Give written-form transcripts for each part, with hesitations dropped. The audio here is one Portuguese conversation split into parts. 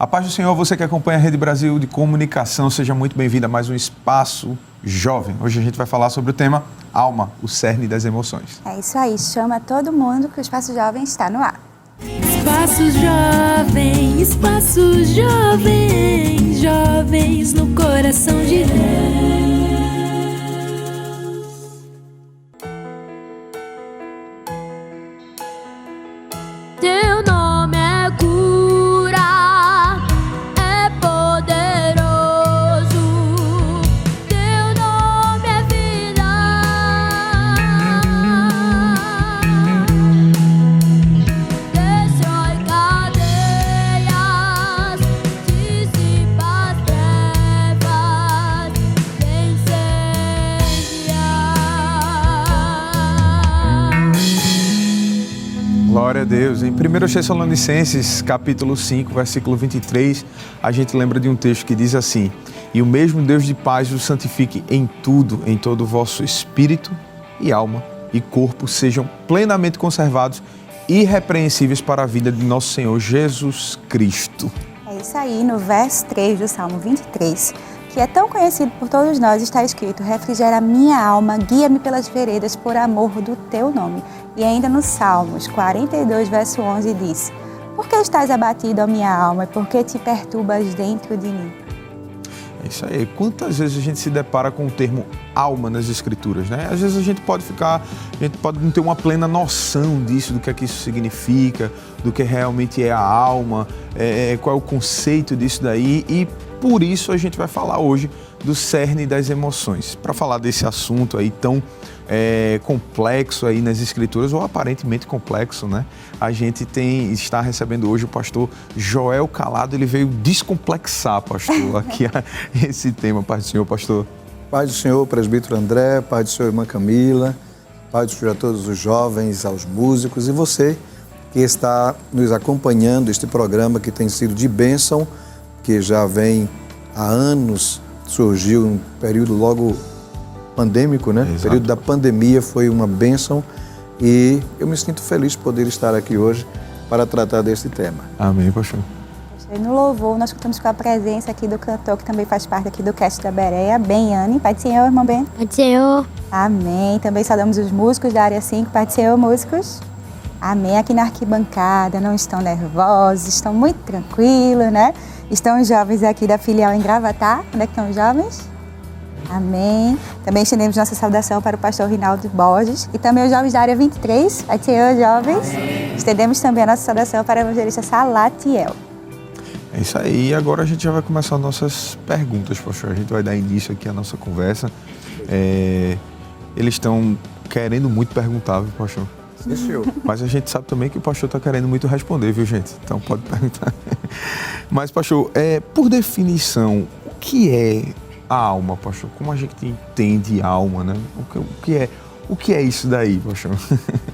A paz do Senhor, você que acompanha a Rede Brasil de Comunicação, seja muito bem-vindo a mais um Espaço Jovem. Hoje a gente vai falar sobre o tema Alma, o cerne das emoções. É isso aí, chama todo mundo que o Espaço Jovem está no ar. Espaço Jovem, Espaço Jovem, jovens no coração de Deus. Teu nome é cura, é poderoso. Teu nome é vida. Destrói cadeias, dissipa as trevas, incendia. Glória a Deus. Em 1 Tessalonicenses, capítulo 5, versículo 23, a gente lembra de um texto que diz assim: E o mesmo Deus de paz os santifique em tudo, em todo o vosso espírito e alma e corpo sejam plenamente conservados, irrepreensíveis para a vida de nosso Senhor Jesus Cristo. É isso aí, no verso 3 do Salmo 23, que é tão conhecido por todos nós, está escrito: refrigera minha alma, guia-me pelas veredas por amor do teu nome. E ainda no Salmos 42, verso 11 diz: Por que estás abatido, ó minha alma, e por que te perturbas dentro de mim? É isso aí. Quantas vezes a gente se depara com o termo alma nas Escrituras, né? Às vezes a gente pode não ter uma plena noção disso, do que é que isso significa, do que realmente é a alma, qual é o conceito disso daí, e por isso a gente vai falar hoje do cerne das emoções. Para falar desse assunto aí tão complexo aí nas Escrituras, ou aparentemente complexo, né? A gente está recebendo hoje o pastor Joel Calado. Ele veio descomplexar, pastor, aqui esse tema. Paz do Senhor, pastor. Paz do Senhor, presbítero André, paz do Senhor, irmã Camila, paz do Senhor a todos os jovens, aos músicos e você que está nos acompanhando, este programa que tem sido de bênção, que já vem há anos, surgiu um período logo pandêmico, né? Exato. O período da pandemia foi uma bênção e eu me sinto feliz de poder estar aqui hoje para tratar deste tema. Amém, pastor. No louvor, nós contamos com a presença aqui do cantor, que também faz parte aqui do Cast da Bereia, Ben-Anne. Pai do Senhor, irmão Ben. Pai do Senhor. Amém. Também saudamos os músicos da área 5. Pai do Senhor, músicos. Amém. Aqui na arquibancada, não estão nervosos, estão muito tranquilos, né? Estão os jovens aqui da filial em Gravatá. Onde é que estão os jovens? Amém. Também estendemos nossa saudação para o pastor Rinaldo Borges e também os jovens da área 23. Pai do Senhor, jovens. Estendemos também a nossa saudação para o evangelista Salatiel. É isso aí. E agora a gente já vai começar nossas perguntas, pastor. A gente vai dar início aqui à nossa conversa. Eles estão querendo muito perguntar, viu, pastor? Sim, senhor. Mas a gente sabe também que o pastor está querendo muito responder, viu, gente? Então pode perguntar. Mas, pastor, por definição, o que é a alma, pastor? Como a gente entende alma, né? O que é isso daí, pastor?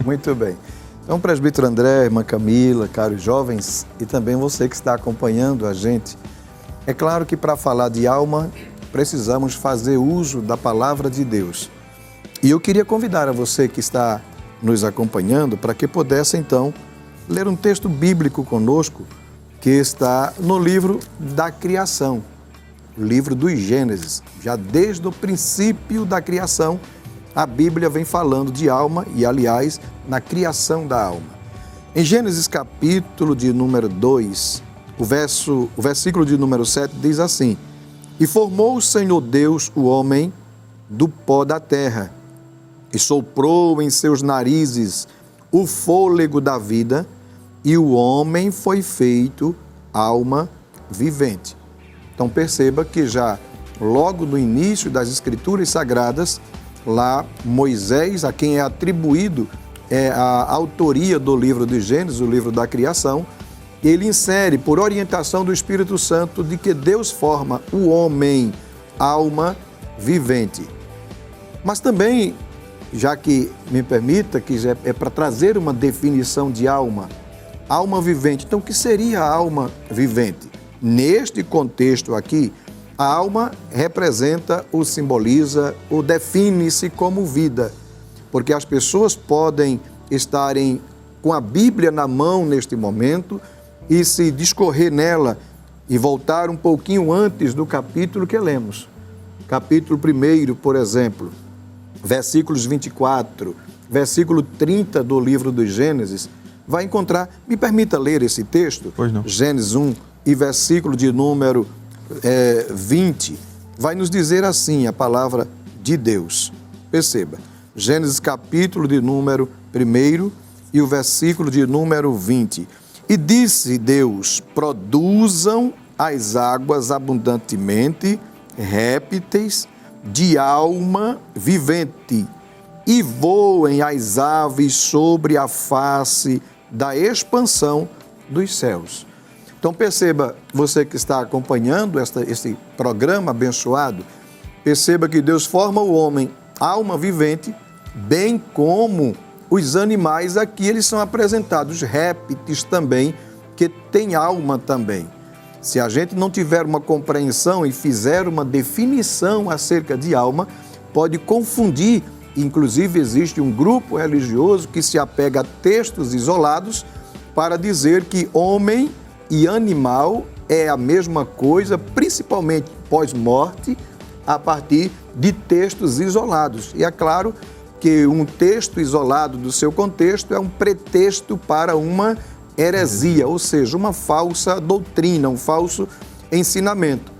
Muito bem. Então, presbítero André, irmã Camila, caros jovens, e também você que está acompanhando a gente, é claro que para falar de alma, precisamos fazer uso da palavra de Deus. E eu queria convidar a você que está nos acompanhando para que pudesse, então, ler um texto bíblico conosco que está no livro da criação, o livro dos Gênesis. Já desde o princípio da criação, a Bíblia vem falando de alma e, aliás, na criação da alma. Em Gênesis capítulo de número 2, o versículo de número 7 diz assim: E formou o Senhor Deus o homem do pó da terra, e soprou em seus narizes o fôlego da vida, e o homem foi feito alma vivente. Então perceba que já logo no início das Escrituras Sagradas, lá Moisés, a quem é atribuído a autoria do livro de Gênesis, o livro da criação, ele insere, por orientação do Espírito Santo, de que Deus forma o homem, alma vivente. Mas também, já que me permita, que é para trazer uma definição de alma vivente. Então, o que seria a alma vivente? Neste contexto aqui, a alma representa ou simboliza ou define-se como vida, porque as pessoas podem estarem com a Bíblia na mão neste momento e se discorrer nela e voltar um pouquinho antes do capítulo que lemos. Capítulo 1, por exemplo, versículos 24, versículo 30 do livro dos Gênesis, vai encontrar, me permita ler esse texto, Pois não. Gênesis 1 e versículo de número 20, vai nos dizer assim a palavra de Deus. Perceba, Gênesis capítulo de número 1 e o versículo de número 20. E disse Deus, produzam as águas abundantemente répteis de alma vivente e voem as aves sobre a face da expansão dos céus. Então perceba, você que está acompanhando esse programa abençoado, perceba que Deus forma o homem alma vivente, bem como os animais aqui, eles são apresentados, répteis também, que têm alma também. Se a gente não tiver uma compreensão e fizer uma definição acerca de alma, pode confundir. Inclusive, existe um grupo religioso que se apega a textos isolados para dizer que homem e animal é a mesma coisa, principalmente pós-morte, a partir de textos isolados. E é claro que um texto isolado do seu contexto é um pretexto para uma heresia, ou seja, uma falsa doutrina, um falso ensinamento.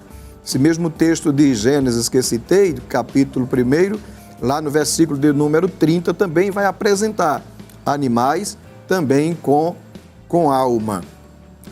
Esse mesmo texto de Gênesis que citei, capítulo 1, lá no versículo de número 30, também vai apresentar animais também com alma.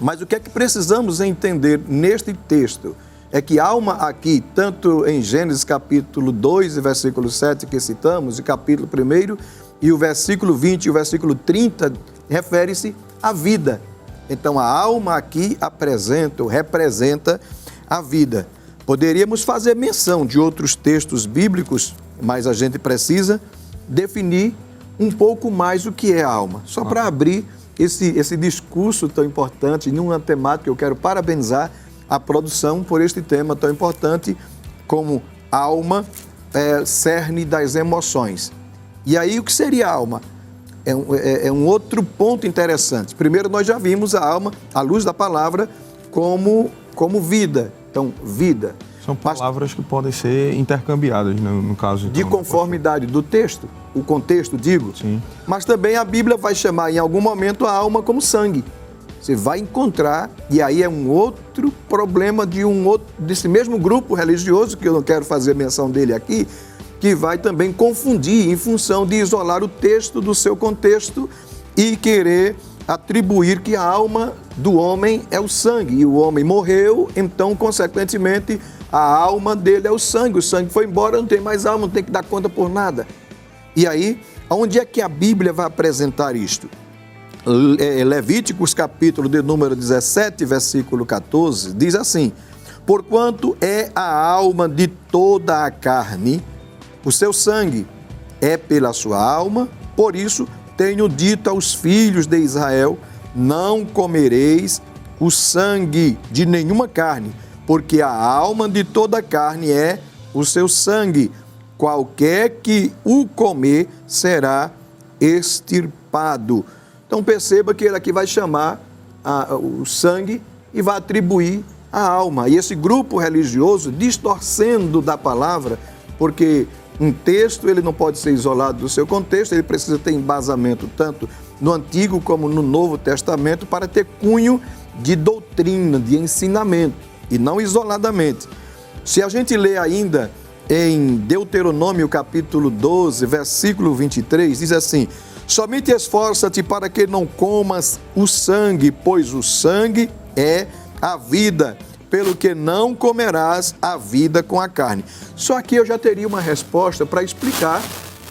Mas o que é que precisamos entender neste texto? É que alma aqui, tanto em Gênesis capítulo 2 e versículo 7 que citamos, e capítulo 1, e o versículo 20 e o versículo 30, refere-se à vida. Então a alma aqui apresenta ou representa a vida. Poderíamos fazer menção de outros textos bíblicos, mas a gente precisa definir um pouco mais o que é a alma. Só para abrir esse discurso tão importante, numa temática, eu quero parabenizar a produção por este tema tão importante como alma, cerne das emoções. E aí, o que seria a alma? É um outro ponto interessante. Primeiro, nós já vimos a alma, à luz da palavra, como vida. Então, vida. São palavras que podem ser intercambiadas, no caso. De conformidade do texto, o contexto, digo. Sim. Mas também a Bíblia vai chamar em algum momento a alma como sangue. Você vai encontrar, e aí é um outro problema desse mesmo grupo religioso, que eu não quero fazer menção dele aqui, que vai também confundir em função de isolar o texto do seu contexto e querer atribuir que a alma do homem é o sangue. E o homem morreu, então, consequentemente, a alma dele é o sangue foi embora, não tem mais alma, não tem que dar conta por nada. E aí, onde é que a Bíblia vai apresentar isto? Levíticos, capítulo de número 17, versículo 14, diz assim: porquanto é a alma de toda a carne, o seu sangue é pela sua alma, por isso tenho dito aos filhos de Israel, não comereis o sangue de nenhuma carne, porque a alma de toda a carne é o seu sangue. Qualquer que o comer será extirpado. Então perceba que ele aqui vai chamar o sangue e vai atribuir a alma. E esse grupo religioso, distorcendo da palavra, porque um texto ele não pode ser isolado do seu contexto, ele precisa ter embasamento tanto no Antigo como no Novo Testamento para ter cunho de doutrina, de ensinamento, e não isoladamente. Se a gente lê ainda em Deuteronômio capítulo 12, versículo 23, diz assim: somente esforça-te para que não comas o sangue, pois o sangue é a vida, pelo que não comerás a vida com a carne. Só que eu já teria uma resposta para explicar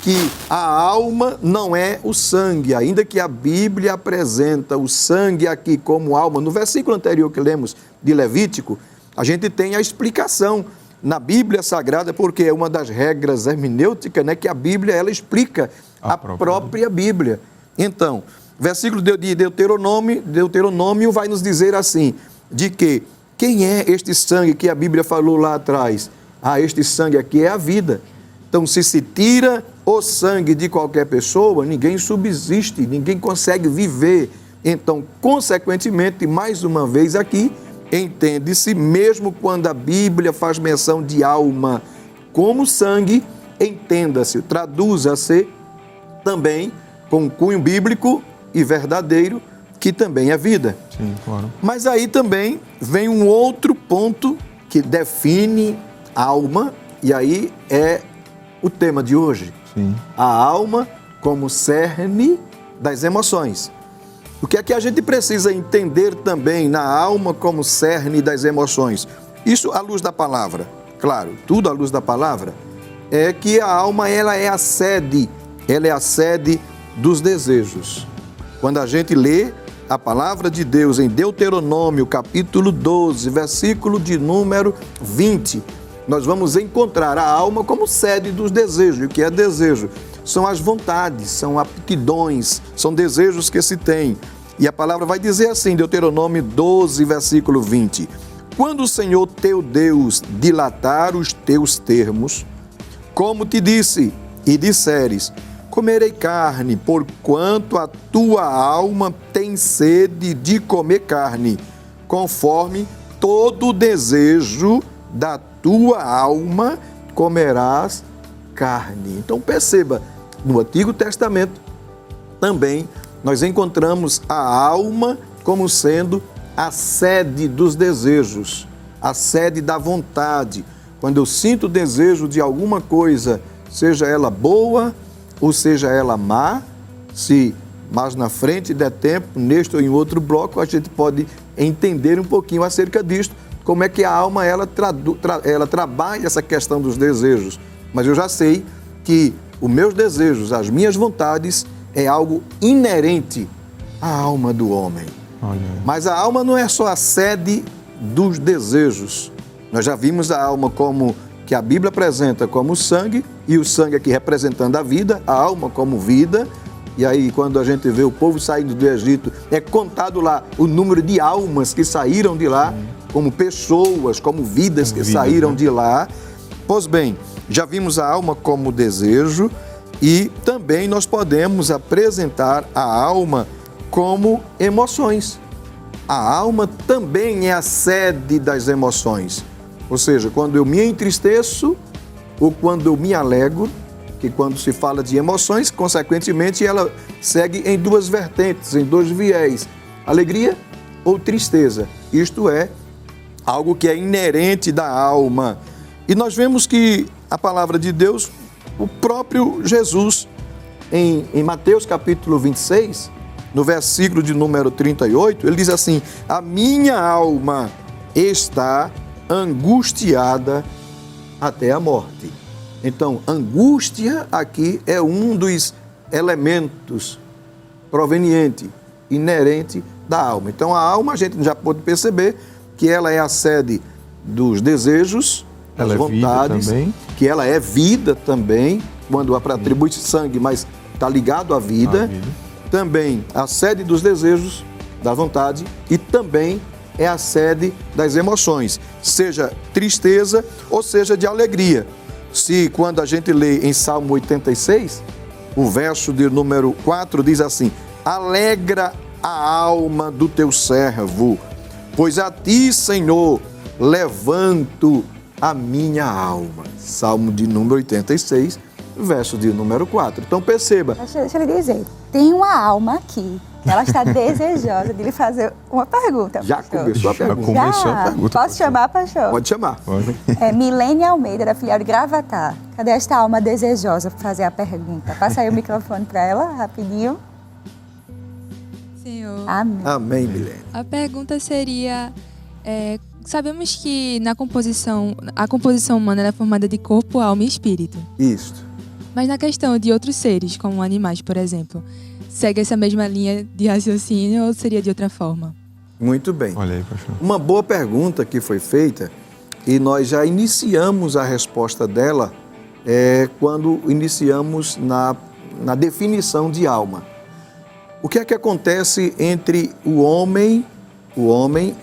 que a alma não é o sangue, ainda que a Bíblia apresenta o sangue aqui como alma. No versículo anterior que lemos de Levítico, a gente tem a explicação na Bíblia Sagrada, porque é uma das regras hermenêuticas, né, que a Bíblia ela explica a própria Bíblia. Então, versículo de Deuteronômio vai nos dizer assim, de que quem é este sangue que a Bíblia falou lá atrás? Este sangue aqui é a vida. Então, se tira o sangue de qualquer pessoa, ninguém subsiste, ninguém consegue viver. Então, consequentemente, mais uma vez aqui, entende-se, mesmo quando a Bíblia faz menção de alma como sangue, entenda-se, traduza-se também com cunho bíblico e verdadeiro, que também é vida. Sim, claro. Mas aí também vem um outro ponto que define a alma, e aí é o tema de hoje. Sim. A alma como cerne das emoções. O que é que a gente precisa entender também na alma como cerne das emoções? Isso à luz da palavra, claro, tudo à luz da palavra, é que a alma ela é a sede dos desejos. Quando a gente lê a palavra de Deus em Deuteronômio, capítulo 12, versículo de número 20, nós vamos encontrar a alma como sede dos desejos. E o que é desejo? São as vontades, são aptidões, são desejos que se tem. E a palavra vai dizer assim, Deuteronômio 12, versículo 20: quando o Senhor teu Deus dilatar os teus termos, como te disse, e disseres, comerei carne, porquanto a tua alma tem sede de comer carne, conforme todo o desejo da tua alma comerás carne. Então perceba, no Antigo Testamento também nós encontramos a alma como sendo a sede dos desejos, a sede da vontade. Quando eu sinto desejo de alguma coisa, seja ela boa ou seja ela má, se mais na frente der tempo, neste ou em outro bloco, a gente pode entender um pouquinho acerca disto, como é que a alma ela trabalha essa questão dos desejos. Mas eu já sei que os meus desejos, as minhas vontades, é algo inerente à alma do homem. Olha. Mas a alma não é só a sede dos desejos. Nós já vimos a alma como que a Bíblia apresenta como sangue, e o sangue aqui representando a vida, a alma como vida. E aí, quando a gente vê o povo saindo do Egito, é contado lá o número de almas que saíram de lá, como pessoas, como vidas que saíram de lá. Pois bem, já vimos a alma como desejo, e também nós podemos apresentar a alma como emoções. A alma também é a sede das emoções. Ou seja, quando eu me entristeço ou quando eu me alegro, que quando se fala de emoções, consequentemente ela segue em duas vertentes, em dois viés, alegria ou tristeza. Isto é algo que é inerente da alma. E nós vemos que a palavra de Deus, o próprio Jesus, em Mateus capítulo 26, no versículo de número 38, ele diz assim: a minha alma está angustiada até a morte. Então, angústia aqui é um dos elementos proveniente, inerente da alma. Então, a alma, a gente já pode perceber que ela é a sede dos desejos, das vontades, que ela é vida também, quando é para atribuir sangue, mas está ligado à vida. Também a sede dos desejos, da vontade, e também é a sede das emoções, seja tristeza ou seja de alegria. Se quando a gente lê em Salmo 86, o verso de número 4 diz assim: alegra a alma do teu servo, pois a ti, Senhor, levanto a minha alma. Salmo de número 86, verso de número 4. Então perceba. Deixa eu lhe dizer, tem uma alma aqui, ela está desejosa de lhe fazer uma pergunta. Já pastor. começou a pergunta. Começou a pergunta. Posso chamar, pastor? Pode chamar. Pode. É Milene Almeida, da filial de Gravatá. Cadê esta alma desejosa para fazer a pergunta? Passa aí o microfone para ela, rapidinho. Senhor, Amém. Amém, Milene. a pergunta seria, sabemos que a composição humana é formada de corpo, alma e espírito. Isto. Mas na questão de outros seres, como animais, por exemplo, segue essa mesma linha de raciocínio ou seria de outra forma? Muito bem. Olha aí, pastor. Uma boa pergunta que foi feita, e nós já iniciamos a resposta dela quando iniciamos na definição de alma. O que é que acontece entre o homem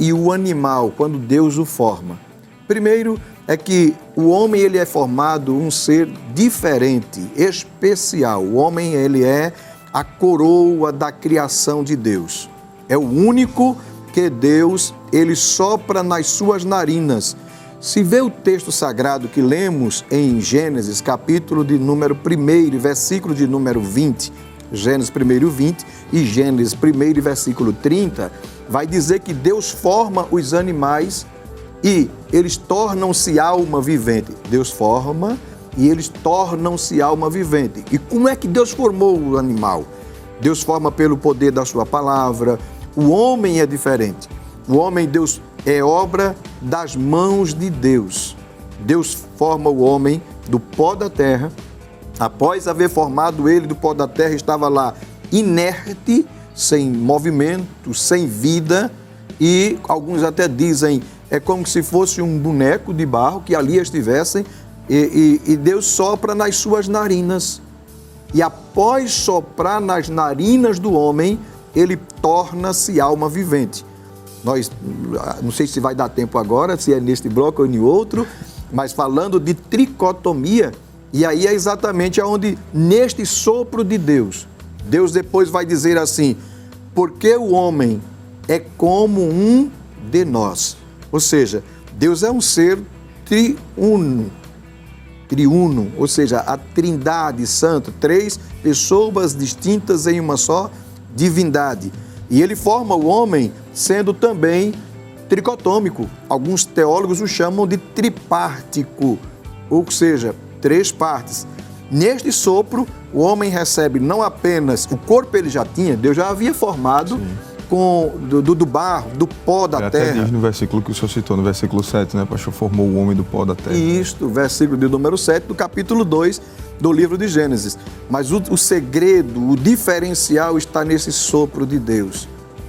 e o animal quando Deus o forma? Primeiro é que o homem ele é formado um ser diferente, especial. O homem ele é a coroa da criação de Deus. É o único que Deus ele sopra nas suas narinas. Se vê o texto sagrado que lemos em Gênesis, capítulo de número 1, versículo de número 20, Gênesis 1, 20 e Gênesis 1, versículo 30, vai dizer que Deus forma os animais e eles tornam-se alma vivente. Deus forma e eles tornam-se alma vivente. E como é que Deus formou o animal? Deus forma pelo poder da sua palavra. O homem é diferente. O homem, Deus, é obra das mãos de Deus. Deus forma o homem do pó da terra. Após haver formado ele do pó da terra, estava lá inerte, sem movimento, sem vida, e alguns até dizem, é como se fosse um boneco de barro que ali estivessem, e Deus sopra nas suas narinas. E após soprar nas narinas do homem, ele torna-se alma vivente. Nós, não sei se vai dar tempo agora, se é neste bloco ou em outro, mas falando de tricotomia, e aí é exatamente onde, neste sopro de Deus, Deus depois vai dizer assim, porque o homem é como um de nós. Ou seja, Deus é um ser triuno, ou seja, a Trindade Santa, 3 pessoas distintas em uma só divindade. E ele forma o homem sendo também tricotômico. Alguns teólogos o chamam de tripártico, ou seja, 3 partes. Neste sopro, o homem recebe não apenas o corpo ele já tinha, Deus já havia formado do barro, do pó da terra. Até diz no versículo que o senhor citou, no versículo 7, né? Pastor, formou o homem do pó da terra. Isto, versículo de número 7 do capítulo 2 do livro de Gênesis. Mas o segredo, o diferencial está nesse sopro de Deus.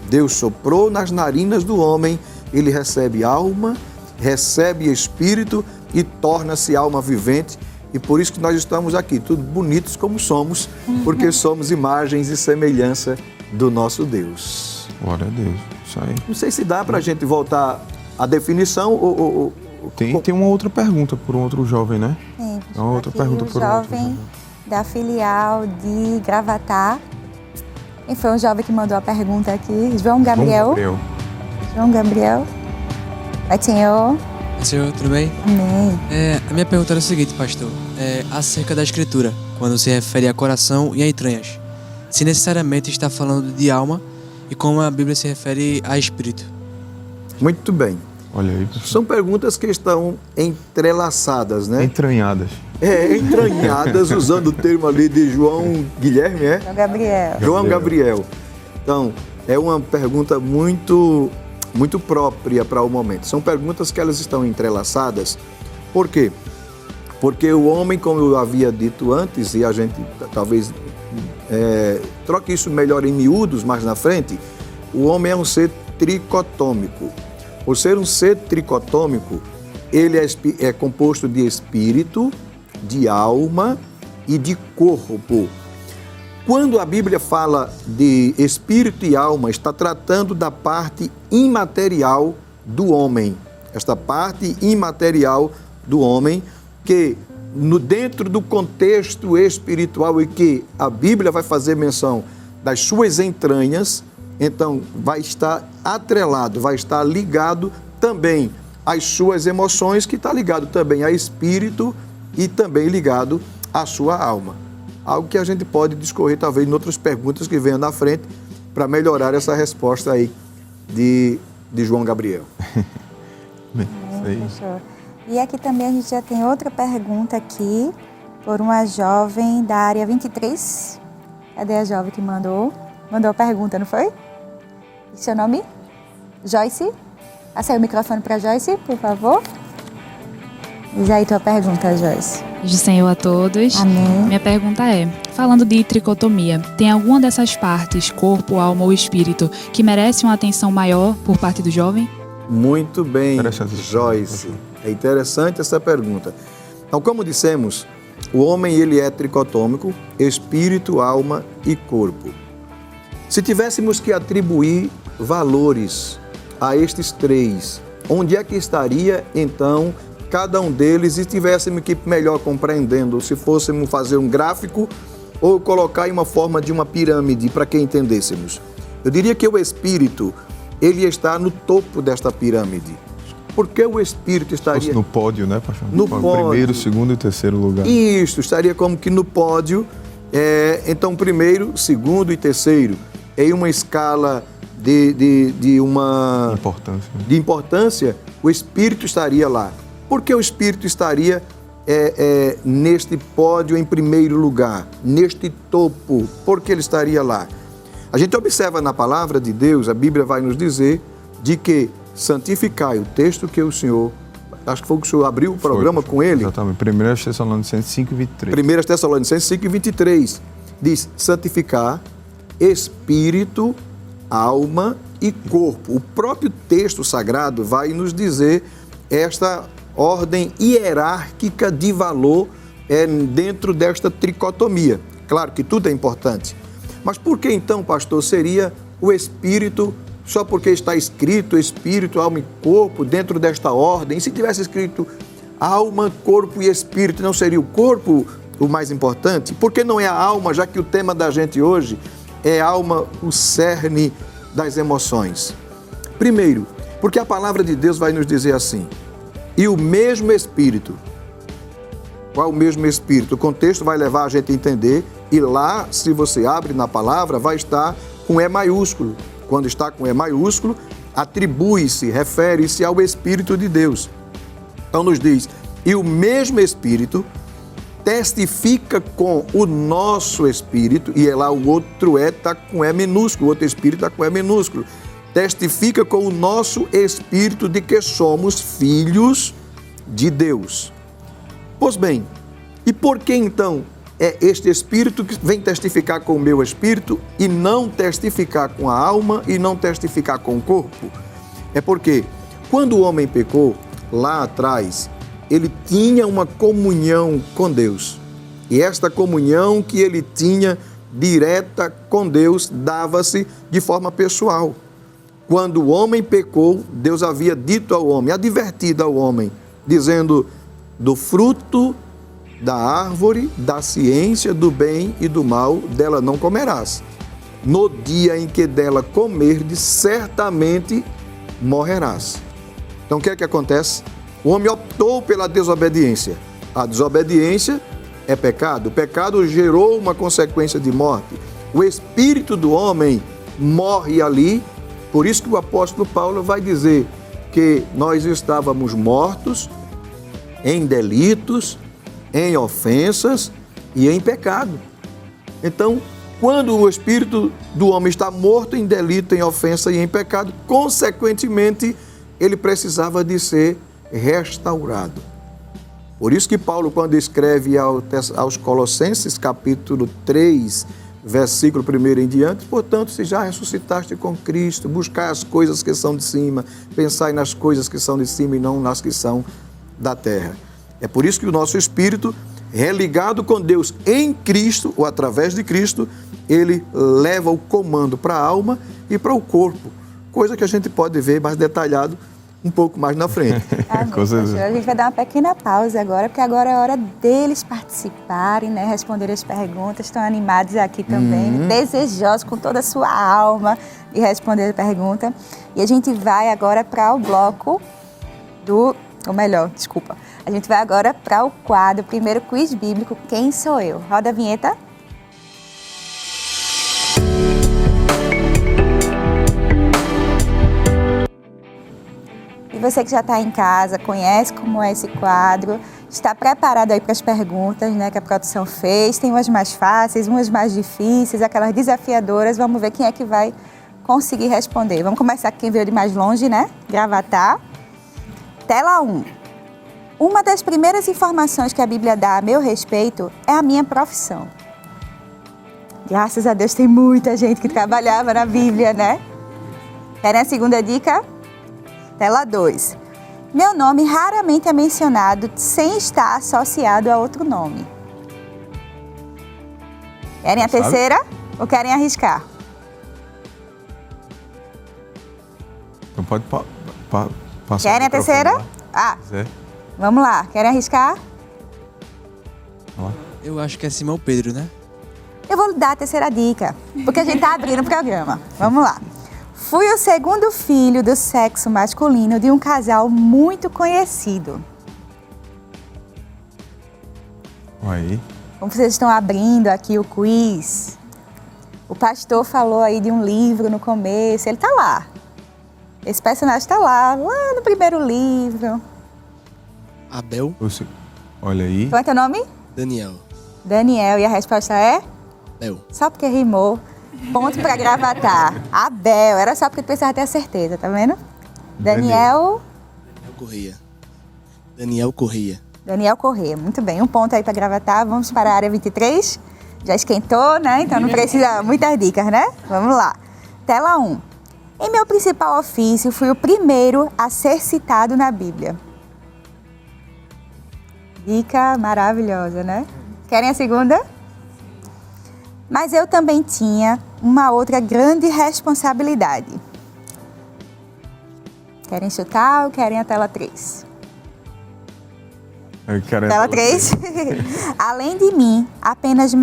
Deus soprou nas narinas do homem, ele recebe alma, recebe espírito e torna-se alma vivente. E por isso que nós estamos aqui, tudo bonitos como somos, porque somos imagens e semelhança do nosso Deus. Glória a Deus, isso aí. Não sei se dá para a gente voltar à definição ou... Tem uma outra pergunta por um outro jovem, né? Sim, Uma outra pergunta por um outro jovem da filial de Gravatá. Quem foi o jovem que mandou a pergunta aqui? João Gabriel. João Gabriel. Pai Senhor. Senhor, tudo bem? Amém. A minha pergunta era o seguinte, pastor. Acerca da Escritura, quando se refere a coração e a entranhas. Se necessariamente está falando de alma e como a Bíblia se refere a espírito. Muito bem. Olha aí, professor. São perguntas que estão entrelaçadas, né? Entranhadas. Entranhadas, usando o termo ali de João Guilherme, é? João Gabriel. João Gabriel. Então, é uma pergunta muito própria para o momento. São perguntas que elas estão entrelaçadas. Por quê? Porque o homem, como eu havia dito antes, e a gente talvez troque isso melhor em miúdos mais na frente, o homem é um ser tricotômico. Por ser um ser tricotômico, ele é composto de espírito, de alma e de corpo. Quando a Bíblia fala de espírito e alma, está tratando da parte imaterial do homem. Esta parte imaterial do homem que, dentro do contexto espiritual e que a Bíblia vai fazer menção das suas entranhas, então vai estar atrelado, vai estar ligado também às suas emoções, que está ligado também a espírito e também ligado à sua alma. Algo que a gente pode discorrer talvez em outras perguntas que venham na frente para melhorar essa resposta aí de João Gabriel. E aqui também a gente já tem outra pergunta aqui por uma jovem da área 23. Cadê a jovem que mandou? Mandou a pergunta, não foi? Seu nome? Joyce? Passa aí o microfone para Joyce, por favor. Diz aí tua pergunta, Joyce. Paz do Senhor a todos. Amém. Minha pergunta é, falando de tricotomia, tem alguma dessas partes, corpo, alma ou espírito, que merece uma atenção maior por parte do jovem? Muito bem, Joyce. É interessante essa pergunta. Então, como dissemos, o homem ele é tricotômico, espírito, alma e corpo. Se tivéssemos que atribuir valores a estes 3, onde é que estaria, então, cada um deles e tivéssemos que melhor compreendendo, se fôssemos fazer um gráfico ou colocar em uma forma de uma pirâmide para que entendêssemos? Eu diria que o espírito ele está no topo desta pirâmide. Por que o Espírito estaria... No pódio, né, pastor? No pódio. Primeiro, segundo e terceiro lugar. Isso, estaria como que no pódio. Então, primeiro, segundo e terceiro, em uma escala de importância, o Espírito estaria lá. Por que o Espírito estaria neste pódio em primeiro lugar, neste topo? Por que ele estaria lá? A gente observa na palavra de Deus, a Bíblia vai nos dizer de que santificai, o texto que o senhor, acho que foi que o senhor abriu o programa com ele. Exatamente, 1 Tessalonicenses 5:23. 1 Tessalonicenses 5:23 diz: santificar espírito, alma e corpo. O próprio texto sagrado vai nos dizer esta ordem hierárquica de valor dentro desta tricotomia. Claro que tudo é importante. Mas por que então, pastor, seria o espírito, só porque está escrito espírito, alma e corpo dentro desta ordem? Se tivesse escrito alma, corpo e espírito, não seria o corpo o mais importante? Por que não é a alma, já que o tema da gente hoje é alma, o cerne das emoções? Primeiro, porque a palavra de Deus vai nos dizer assim: e o mesmo Espírito. Qual o mesmo Espírito? O contexto vai levar a gente a entender, e lá, se você abre na palavra, vai estar com E maiúsculo. Quando está com E maiúsculo, atribui-se, refere-se ao Espírito de Deus. Então nos diz: e o mesmo Espírito testifica com o nosso Espírito, e é lá o outro está com E minúsculo, o outro Espírito está com E minúsculo. Testifica com o nosso Espírito de que somos filhos de Deus. Pois bem, e por que então é este Espírito que vem testificar com o meu Espírito e não testificar com a alma e não testificar com o corpo? É porque quando o homem pecou, lá atrás, ele tinha uma comunhão com Deus. E esta comunhão que ele tinha direta com Deus dava-se de forma pessoal. Quando o homem pecou, Deus havia dito ao homem, advertido ao homem, dizendo: do fruto da árvore, da ciência do bem e do mal, dela não comerás. No dia em que dela comerdes, certamente morrerás. Então o que é que acontece? O homem optou pela desobediência. A desobediência é pecado. O pecado gerou uma consequência de morte. O espírito do homem morre ali. Por isso que o apóstolo Paulo vai dizer que nós estávamos mortos em delitos, em ofensas e em pecado. Então, quando o espírito do homem está morto em delito, em ofensa e em pecado, consequentemente, ele precisava de ser restaurado. Por isso que Paulo, quando escreve aos Colossenses, capítulo 3, versículo 1 em diante: portanto, se já ressuscitaste com Cristo, buscai as coisas que são de cima, pensai nas coisas que são de cima e não nas que são da terra. É por isso que o nosso espírito, religado com Deus em Cristo, ou através de Cristo, ele leva o comando para a alma e para o corpo, coisa que a gente pode ver mais detalhado um pouco mais na frente. A gente vai dar uma pequena pausa agora, porque agora é hora deles participarem, né? Responderem as perguntas. Estão animados aqui também, desejosos com toda a sua alma de responder a pergunta. E a gente vai agora para o bloco a gente vai agora para o quadro, primeiro quiz bíblico, Quem Sou Eu? Roda a vinheta. E você que já está em casa, conhece como é esse quadro, está preparado aí para as perguntas, né, que a produção fez. Tem umas mais fáceis, umas mais difíceis, aquelas desafiadoras. Vamos ver quem é que vai conseguir responder. Vamos começar com quem veio de mais longe, né? Gravatar. Tela 1. Uma das primeiras informações que a Bíblia dá a meu respeito é a minha profissão. Graças a Deus tem muita gente que trabalhava na Bíblia, né? Querem a segunda dica? Tela 2. Meu nome raramente é mencionado sem estar associado a outro nome. Querem a terceira ou querem arriscar? Então pode passar. Querem a terceira? Vamos lá. Querem arriscar? Eu acho que é Simão Pedro, né? Eu vou dar a terceira dica, porque a gente está abrindo o programa. Vamos lá. Fui o segundo filho do sexo masculino de um casal muito conhecido. Aí. Como vocês estão abrindo aqui o quiz, o pastor falou aí de um livro no começo, ele tá lá. Esse personagem tá lá no primeiro livro. Abel, Olha aí. Qual é teu nome? Daniel. Daniel, e a resposta é? Abel. Só porque rimou. Ponto pra Gravatar. Abel, era só porque tu precisava ter a certeza, tá vendo? Daniel Daniel Corrêa. Daniel Corrêa, muito bem. Um ponto aí pra Gravatar. Vamos para a área 23. Já esquentou, né? Então não precisa muitas dicas, né? Vamos lá. Tela 1. Em meu principal ofício, fui o primeiro a ser citado na Bíblia. Dica maravilhosa, né? Querem a segunda? Mas eu também tinha uma outra grande responsabilidade. Querem chutar ou querem a tela 3? Tela 3. Além de mim, apenas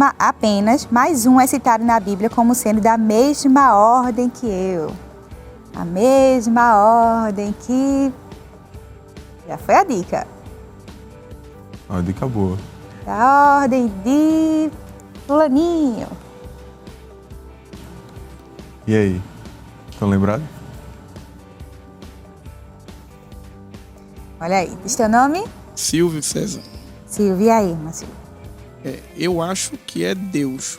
mais um é citado na Bíblia como sendo da mesma ordem que eu. A mesma ordem que... Já foi a dica. Ó, dica boa. Da ordem de fulaninho. E aí? Estão lembrados? Olha aí, diz teu nome? Silvio César. Silvio, e aí, Marcelo? Eu acho que é Deus.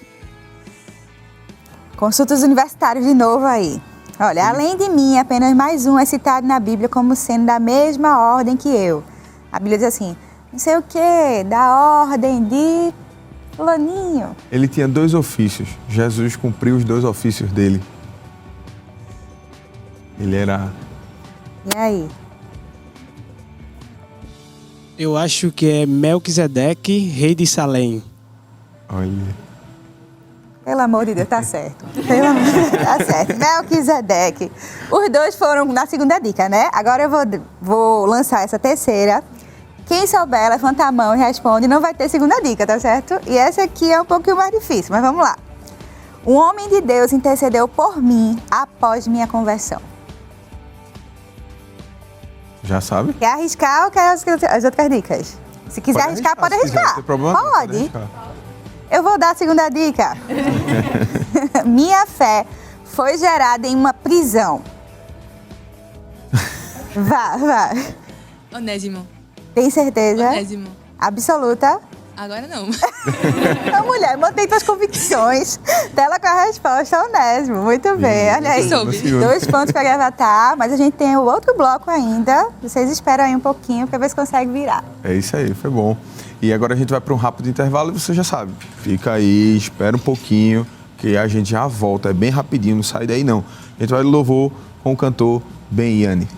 Consultas universitários de novo aí. Olha, além de mim, apenas mais um é citado na Bíblia como sendo da mesma ordem que eu. A Bíblia diz assim, não sei o quê, da ordem de fulaninho. Ele tinha 2 ofícios. Jesus cumpriu os 2 ofícios dele. Ele era... E aí? Eu acho que é Melquisedeque, rei de Salém. Olha... Pelo amor de Deus, tá certo. Pelo amor de Deus, tá certo. Melquisedeque. Os 2 foram na segunda dica, né? Agora eu vou lançar essa terceira. Quem souber, levanta a mão e responde. Não vai ter segunda dica, tá certo? E essa aqui é um pouquinho mais difícil, mas vamos lá. Um homem de Deus intercedeu por mim após minha conversão. Já sabe? Quer arriscar ou quer as outras dicas? Se quiser arriscar, pode se quiser, arriscar. não tem problema, Pode. arriscar. Eu vou dar a segunda dica. Minha fé foi gerada em uma prisão. Vá. Onésimo. Tem certeza? Onésimo. Absoluta? Agora não. Então, mulher, mantém suas convicções. Tela com a resposta, Onésimo. Muito bem, olha aí. Soube. 2 pontos para Gravatar, mas a gente tem o outro bloco ainda. Vocês esperam aí um pouquinho para ver se consegue virar. É isso aí, foi bom. E agora a gente vai para um rápido intervalo e você já sabe. Fica aí, espera um pouquinho, que a gente já volta. É bem rapidinho, não sai daí não. A gente vai no louvor com o cantor Ben Yanni.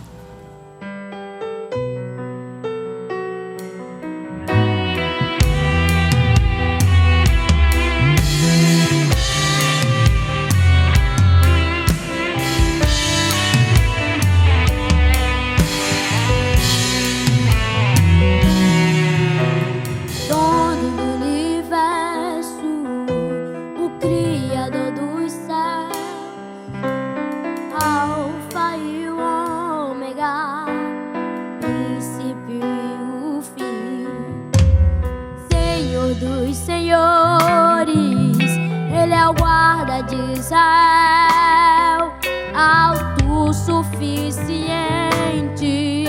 Dono do universo, o Criador dos céus, Alfa e o Ômega, princípio e o fim, Senhor dos senhores, Ele é o guarda de Israel, autossuficiente,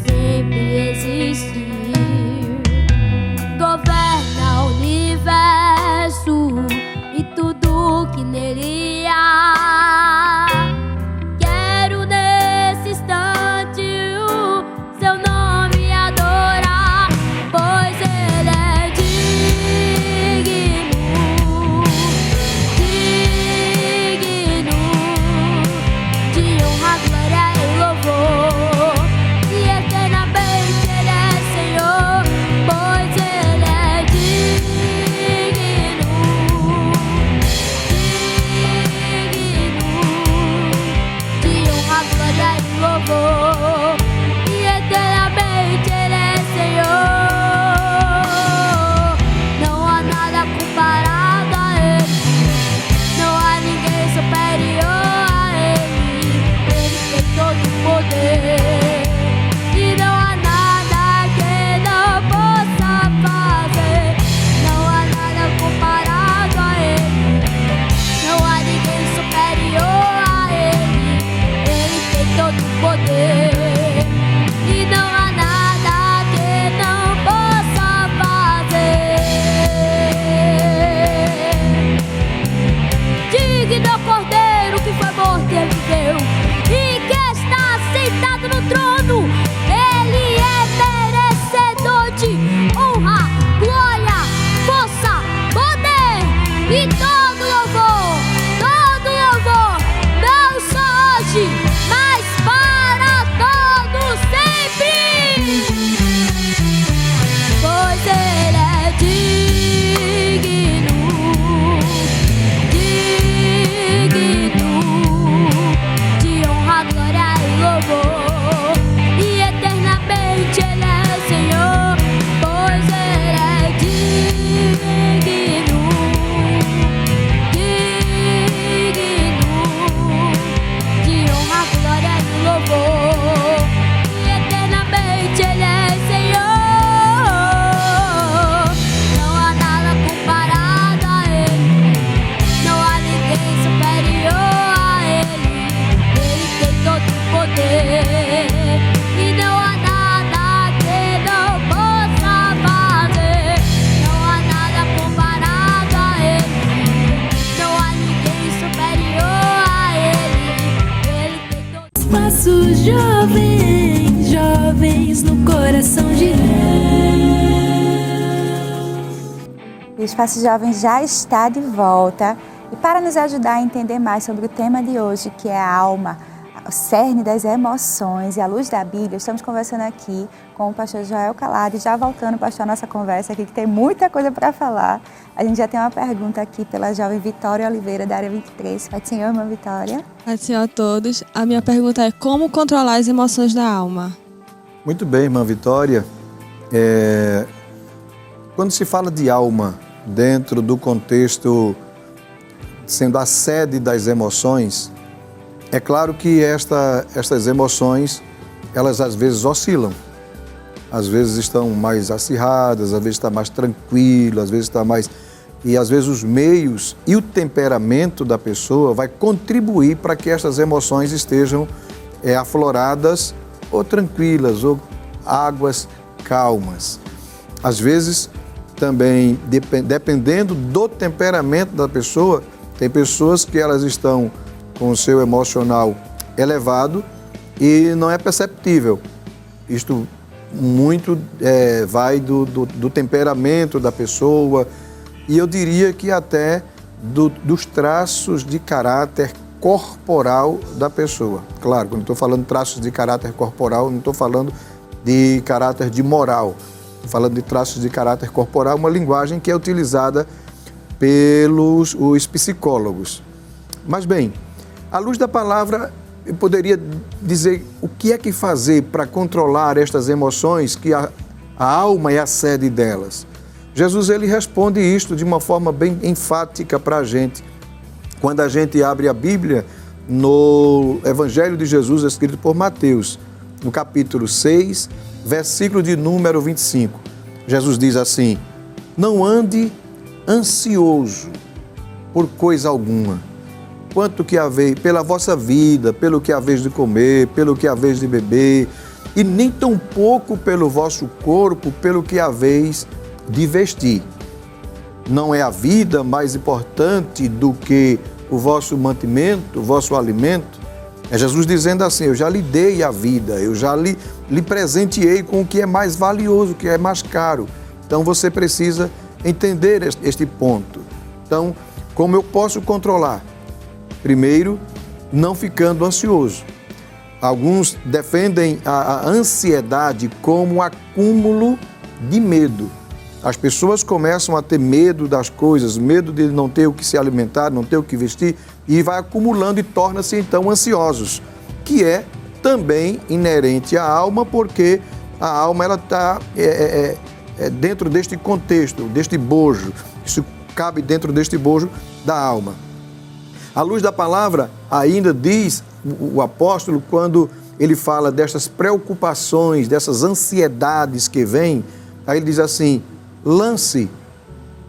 sempre existir. Governa o universo e tudo que nele há. Quero nesse instante o seu nome adorar, pois ele é digno de honra, glória e louvor. E eternamente ele é Senhor. Espaços jovens, jovens no coração de Deus. O Espaço Jovem já está de volta e para nos ajudar a entender mais sobre o tema de hoje, que é a alma, o cerne das emoções e a luz da Bíblia, estamos conversando aqui com o pastor Joel Calado. E já voltando, pastor, a nossa conversa aqui, que tem muita coisa para falar. A gente já tem uma pergunta aqui pela jovem Vitória Oliveira, da área 23. Pai do Senhor, irmã Vitória. Pai do Senhor a todos. A minha pergunta é: como controlar as emoções da alma? Muito bem, irmã Vitória. Quando se fala de alma, dentro do contexto sendo a sede das emoções, é claro que estas emoções, elas às vezes oscilam. Às vezes estão mais acirradas, às vezes está mais tranquilo, às vezes está mais... E às vezes os meios e o temperamento da pessoa vai contribuir para que estas emoções estejam afloradas ou tranquilas, ou águas calmas. Às vezes também, dependendo do temperamento da pessoa, tem pessoas que elas estão com o seu emocional elevado e não é perceptível. Isto muito vai do temperamento da pessoa e eu diria que até dos traços de caráter corporal da pessoa. Claro, quando estou falando de traços de caráter corporal, não estou falando de caráter de moral. Estou falando de traços de caráter corporal, uma linguagem que é utilizada pelos psicólogos. Mas bem, à luz da palavra, eu poderia dizer o que é que fazer para controlar estas emoções, que a alma é a sede delas. Jesus, ele responde isto de uma forma bem enfática para a gente. Quando a gente abre a Bíblia, no Evangelho de Jesus, escrito por Mateus, no capítulo 6, versículo de número 25. Jesus diz assim: não ande ansioso por coisa alguma, quanto que haveis pela vossa vida, pelo que haveis de comer, pelo que haveis de beber, e nem tampouco pelo vosso corpo, pelo que haveis de vestir. Não é a vida mais importante do que o vosso mantimento, o vosso alimento? É Jesus dizendo assim: eu já lhe dei a vida, eu já lhe presenteei com o que é mais valioso, o que é mais caro. Então você precisa entender este ponto. Então, como eu posso controlar? Primeiro, não ficando ansioso. Alguns defendem a ansiedade como um acúmulo de medo. As pessoas começam a ter medo das coisas, medo de não ter o que se alimentar, não ter o que vestir, e vai acumulando e torna-se então ansiosos, que é também inerente à alma, porque a alma ela está dentro deste contexto, deste bojo. Isso cabe dentro deste bojo da alma. À luz da palavra, ainda diz o apóstolo, quando ele fala destas preocupações, dessas ansiedades que vêm, aí ele diz assim: lance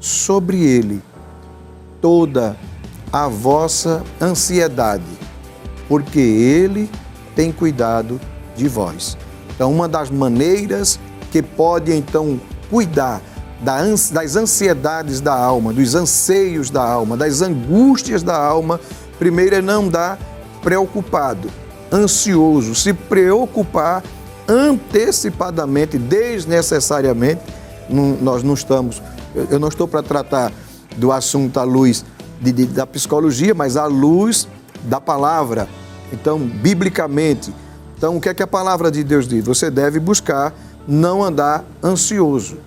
sobre ele toda a vossa ansiedade, porque ele tem cuidado de vós. Então, uma das maneiras que pode, então, cuidar das ansiedades da alma, dos anseios da alma, das angústias da alma, primeiro é não andar preocupado, ansioso, se preocupar antecipadamente, desnecessariamente. Nós não estamos, eu não estou para tratar do assunto à luz da psicologia, mas à luz da palavra. Então, biblicamente, então o que é que a palavra de Deus diz? Você deve buscar não andar ansioso,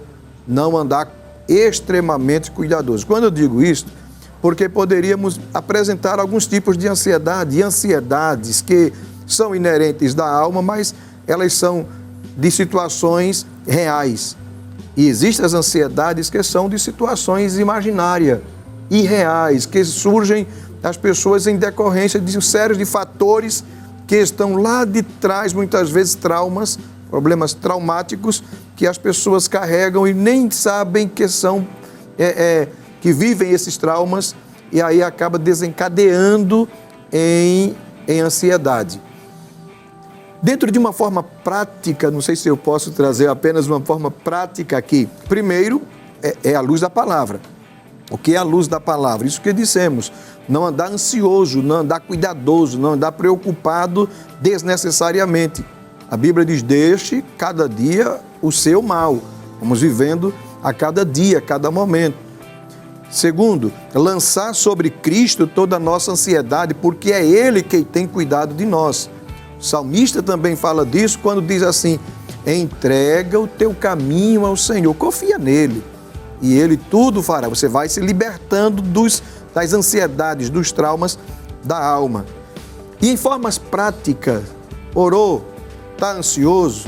não andar extremamente cuidadoso. Quando eu digo isso, porque poderíamos apresentar alguns tipos de ansiedade e ansiedades que são inerentes da alma, mas elas são de situações reais. E existem as ansiedades que são de situações imaginárias, irreais, que surgem das pessoas em decorrência de séries de fatores que estão lá de trás, muitas vezes traumas, problemas traumáticos que as pessoas carregam e nem sabem que são, que vivem esses traumas, e aí acaba desencadeando em ansiedade. Dentro de uma forma prática, não sei se eu posso trazer apenas uma forma prática aqui. Primeiro, é a luz da palavra. O que é a luz da palavra? Isso que dissemos. Não andar ansioso, não andar cuidadoso, não andar preocupado desnecessariamente. A Bíblia diz, deixe cada dia o seu mal. Vamos vivendo a cada dia, a cada momento. Segundo, lançar sobre Cristo toda a nossa ansiedade, porque é Ele quem tem cuidado de nós. O salmista também fala disso quando diz assim, entrega o teu caminho ao Senhor, confia nele e Ele tudo fará. Você vai se libertando das ansiedades, dos traumas da alma. E em formas práticas, orou, está ansioso,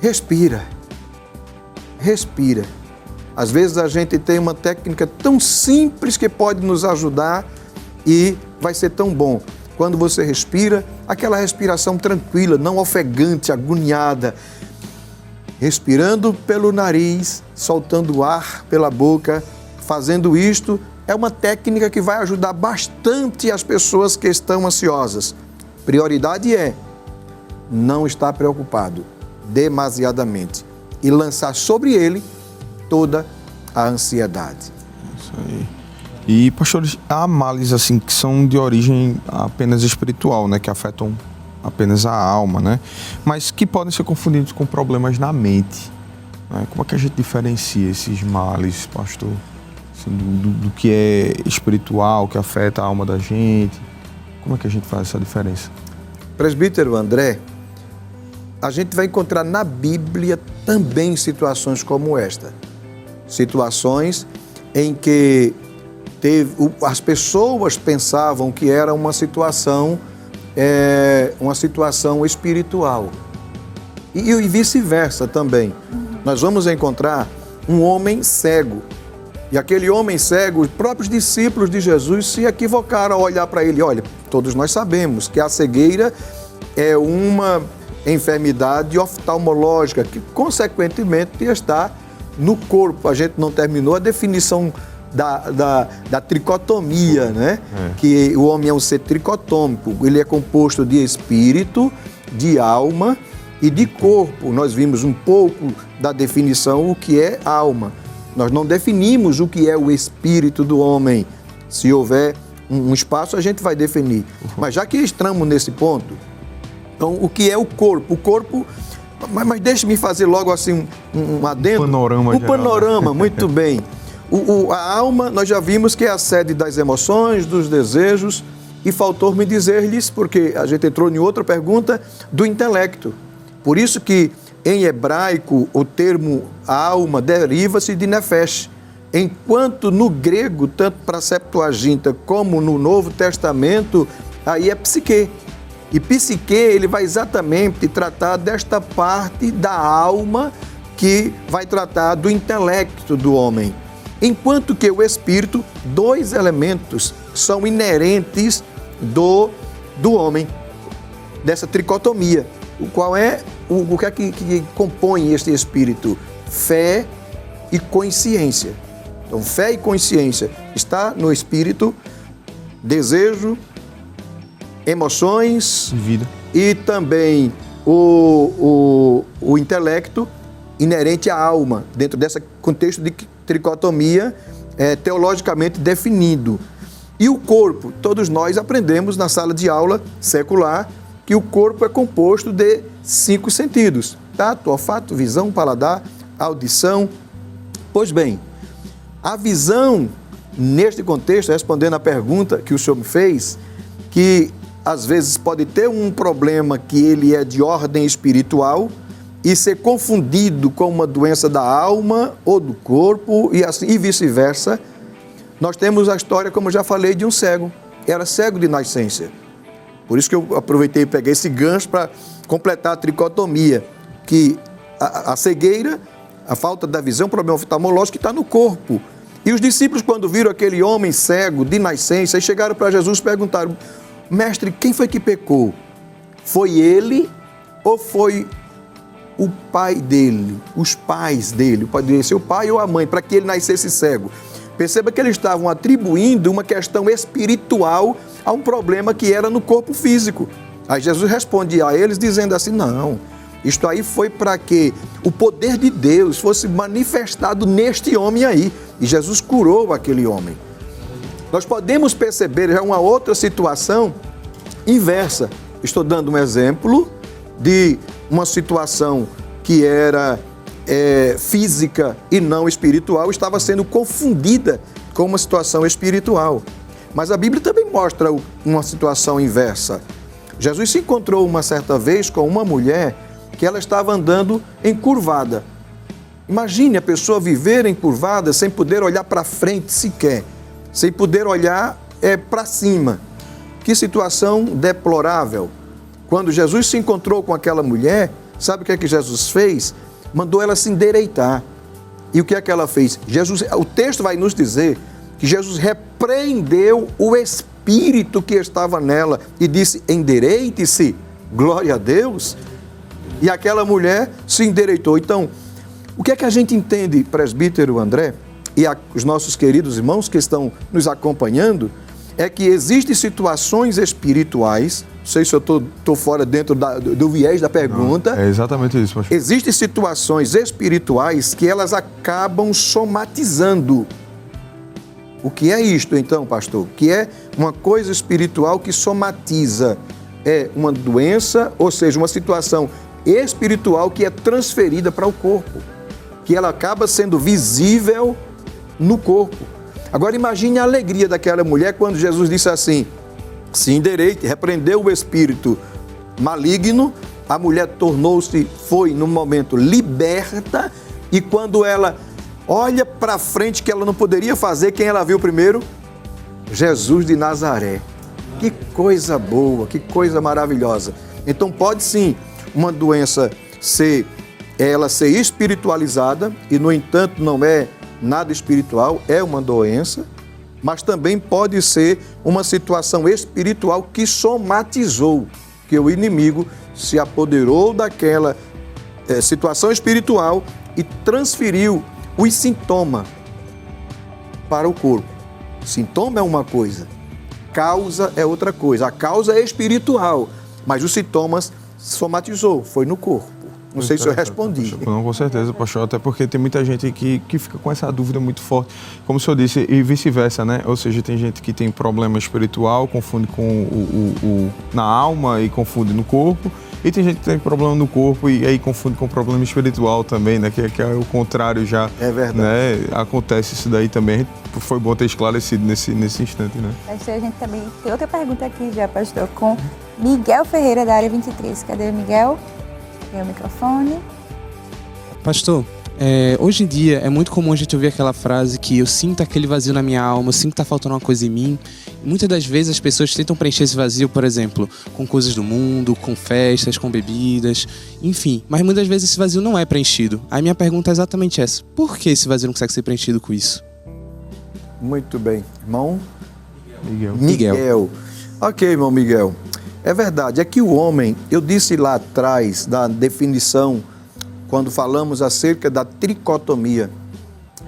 respira. Respira. Às vezes a gente tem uma técnica tão simples que pode nos ajudar e vai ser tão bom. Quando você respira, aquela respiração tranquila, não ofegante, agoniada. Respirando pelo nariz, soltando ar pela boca, fazendo isto, é uma técnica que vai ajudar bastante as pessoas que estão ansiosas. Prioridade é não estar preocupado demasiadamente e lançar sobre ele toda a ansiedade. Isso aí. E, pastores, há males assim que são de origem apenas espiritual, né, que afetam apenas a alma, né, mas que podem ser confundidos com problemas na mente, né? Como é que a gente diferencia esses males, pastor, assim, do que é espiritual, que afeta a alma da gente? Como é que a gente faz essa diferença? Presbítero André, a gente vai encontrar na Bíblia também situações como esta. Situações em que as pessoas pensavam que era uma situação espiritual. E vice-versa também. Nós vamos encontrar um homem cego. E aquele homem cego, os próprios discípulos de Jesus se equivocaram ao olhar para ele. Olha, todos nós sabemos que a cegueira é uma enfermidade oftalmológica que, consequentemente, está no corpo. A gente não terminou a definição da tricotomia, né? Que o homem é um ser tricotômico. Ele é composto de espírito, de alma e de corpo. Nós vimos um pouco da definição, o que é alma. Nós não definimos o que é o espírito do homem. Se houver um espaço, a gente vai definir. Mas já que estamos nesse ponto, então, o que é o corpo? O corpo... Mas deixe-me fazer logo assim um adendo. Um panorama, muito bem. A alma, nós já vimos que é a sede das emoções, dos desejos, e faltou-me dizer-lhes, porque a gente entrou em outra pergunta, do intelecto. Por isso que, em hebraico, o termo alma deriva-se de nefesh, enquanto no grego, tanto para a Septuaginta como no Novo Testamento, aí é psique. E psique, ele vai exatamente tratar desta parte da alma que vai tratar do intelecto do homem. Enquanto que o espírito, dois elementos são inerentes do homem, dessa tricotomia. O qual é o que é que compõe este espírito? Fé e consciência. Então, fé e consciência está no espírito, desejo, emoções, vida. E também o intelecto inerente à alma, dentro desse contexto de tricotomia teologicamente definido. E o corpo, todos nós aprendemos na sala de aula secular que o corpo é composto de 5 sentidos: tato, olfato, visão, paladar, audição. Pois bem, a visão, neste contexto, respondendo à pergunta que o senhor me fez, que às vezes pode ter um problema que ele é de ordem espiritual e ser confundido com uma doença da alma ou do corpo e assim e vice-versa. Nós temos a história, como eu já falei, de um cego. Era cego de nascença. Por isso que eu aproveitei e peguei esse gancho para completar a tricotomia, que a cegueira, a falta da visão, o problema oftalmológico está no corpo. E os discípulos, quando viram aquele homem cego de nascença, chegaram para Jesus e perguntaram: mestre, quem foi que pecou? Foi ele ou foi o pai dele, os pais dele? Pode ser o pai ou a mãe, para que ele nascesse cego. Perceba que eles estavam atribuindo uma questão espiritual a um problema que era no corpo físico. Aí Jesus responde a eles dizendo assim: não, isto aí foi para que o poder de Deus fosse manifestado neste homem aí. e Jesus curou aquele homem. Nós podemos perceber já uma outra situação inversa. Estou dando um exemplo de uma situação que era física e não espiritual, estava sendo confundida com uma situação espiritual. Mas a Bíblia também mostra uma situação inversa. Jesus se encontrou uma certa vez com uma mulher que ela estava andando encurvada. Imagine a pessoa viver encurvada sem poder olhar para frente sequer, sem poder olhar para cima. Que situação deplorável. Quando Jesus se encontrou com aquela mulher, sabe o que é que Jesus fez? Mandou ela se endireitar. E o que é que ela fez? O texto vai nos dizer que Jesus repreendeu o espírito que estava nela e disse: endireite-se, glória a Deus. E aquela mulher se endireitou. Então, o que é que a gente entende, presbítero André, e os nossos queridos irmãos que estão nos acompanhando, é que existem situações espirituais, não sei se eu estou fora dentro do viés da pergunta. Não, é exatamente isso, pastor. Existem situações espirituais que elas acabam somatizando. O que é isto, então, pastor? O que é uma coisa espiritual que somatiza? É uma doença, ou seja, uma situação espiritual que é transferida para o corpo, que ela acaba sendo visível no corpo. Agora imagine a alegria daquela mulher quando Jesus disse assim: se endireite, repreendeu o espírito maligno, a mulher foi no momento liberta, e quando ela olha para frente, que ela não poderia fazer, quem ela viu primeiro? Jesus de Nazaré. Que coisa boa, que coisa maravilhosa. Então pode sim uma doença ser espiritualizada, e no entanto não é nada espiritual, é uma doença, mas também pode ser uma situação espiritual que somatizou, que o inimigo se apoderou daquela situação espiritual e transferiu os sintomas para o corpo. Sintoma é uma coisa, causa é outra coisa. A causa é espiritual, mas os sintomas somatizou, foi no corpo. Não sei se eu respondi. Não, com certeza, pastor, até porque tem muita gente que fica com essa dúvida muito forte, como o senhor disse, e vice-versa, né? Ou seja, tem gente que tem problema espiritual, confunde com na alma e confunde no corpo, e tem gente que tem problema no corpo e aí confunde com problema espiritual também, né? Que é o contrário já. É verdade. Né? Acontece isso daí também. Foi bom ter esclarecido nesse instante, né? Pastor, a gente também tem outra pergunta aqui já, pastor, com Miguel Ferreira, da área 23. Cadê o Miguel? Tem o microfone. Pastor, hoje em dia é muito comum a gente ouvir aquela frase que eu sinto aquele vazio na minha alma, eu sinto que está faltando uma coisa em mim. E muitas das vezes as pessoas tentam preencher esse vazio, por exemplo, com coisas do mundo, com festas, com bebidas, enfim. Mas muitas vezes esse vazio não é preenchido. Aí minha pergunta é exatamente essa: por que esse vazio não consegue ser preenchido com isso? Muito bem. Irmão? Miguel. Ok, irmão Miguel. É verdade, é que o homem, eu disse lá atrás da definição, quando falamos acerca da tricotomia,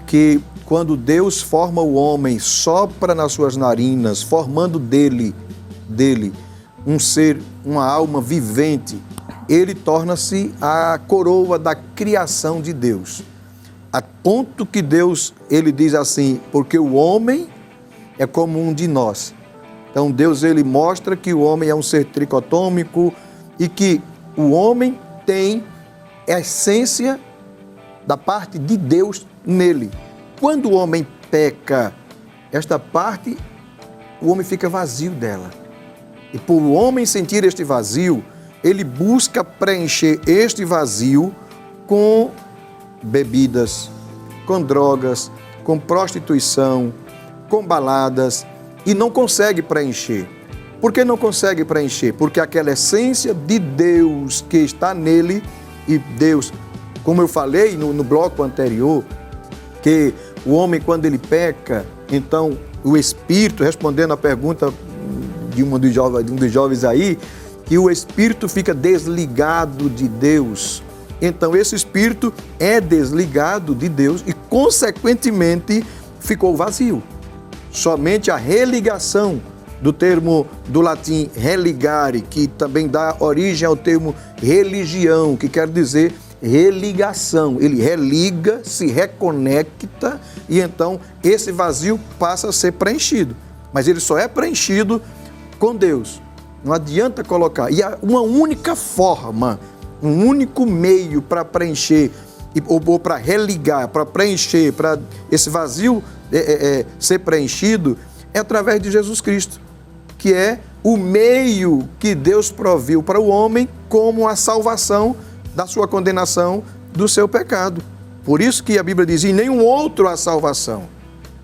que quando Deus forma o homem, sopra nas suas narinas, formando dele um ser, uma alma vivente, ele torna-se a coroa da criação de Deus. A ponto que Deus, ele diz assim: porque o homem é como um de nós. Então Deus, ele mostra que o homem é um ser tricotômico e que o homem tem a essência da parte de Deus nele. Quando o homem peca, esta parte, o homem fica vazio dela. E por o homem sentir este vazio, ele busca preencher este vazio com bebidas, com drogas, com prostituição, com baladas, e não consegue preencher. Por que não consegue preencher? Porque aquela essência de Deus que está nele, e Deus, como eu falei no bloco anterior, que o homem, quando ele peca, então o Espírito, respondendo a pergunta de um dos jovens aí, que o Espírito fica desligado de Deus. Então esse Espírito é desligado de Deus e, consequentemente, ficou vazio. Somente a religação do termo do latim religare, que também dá origem ao termo religião, que quer dizer religação. Ele religa, se reconecta e então esse vazio passa a ser preenchido. Mas ele só é preenchido com Deus. Não adianta colocar. E há uma única forma, um único meio para preencher, ou para religar, para preencher, para esse vazio ser preenchido, é através de Jesus Cristo, que é o meio que Deus proviu para o homem como a salvação da sua condenação, do seu pecado. Por isso que a Bíblia diz, em nenhum outro há salvação,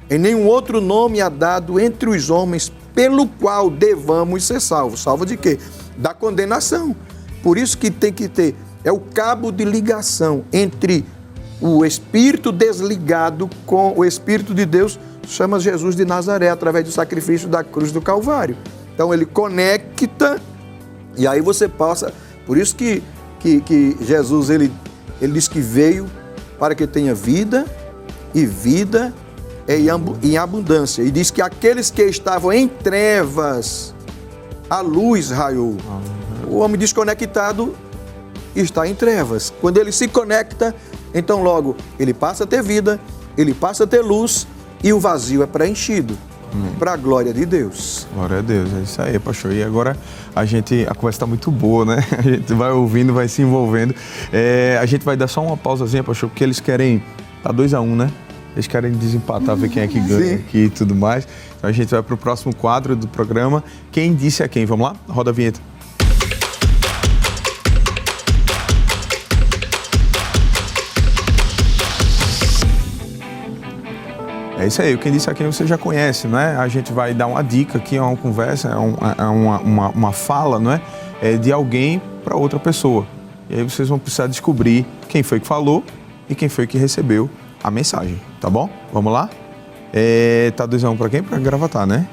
em nenhum outro nome há dado entre os homens pelo qual devamos ser salvos. Salvo de quê? Da condenação. Por isso que tem que ter, é o cabo de ligação entre o Espírito desligado com o Espírito de Deus, chama Jesus de Nazaré, através do sacrifício da cruz do Calvário. Então ele conecta e aí você passa. Por isso que Jesus ele diz que veio para que tenha vida e vida em abundância. E diz que aqueles que estavam em trevas, a luz raiou. O homem desconectado está em trevas. Quando ele se conecta, então logo ele passa a ter vida, ele passa a ter luz e o vazio é preenchido. Para a glória de Deus. Glória a Deus, é isso aí, pastor. E agora a conversa está muito boa, né? A gente vai ouvindo, vai se envolvendo. A gente vai dar só uma pausazinha, pastor, porque eles querem... Tá 2-1, né? Eles querem desempatar, ver quem é que ganha aqui e tudo mais. Então a gente vai para o próximo quadro do programa. Quem disse a quem? Vamos lá? Roda a vinheta. É isso aí, quem disse a quem você já conhece, não é? A gente vai dar uma dica aqui, é uma conversa, uma fala, não é? De alguém para outra pessoa. E aí vocês vão precisar descobrir quem foi que falou e quem foi que recebeu a mensagem, tá bom? Vamos lá? Tá 2-1 para quem? Para Gravatar, né?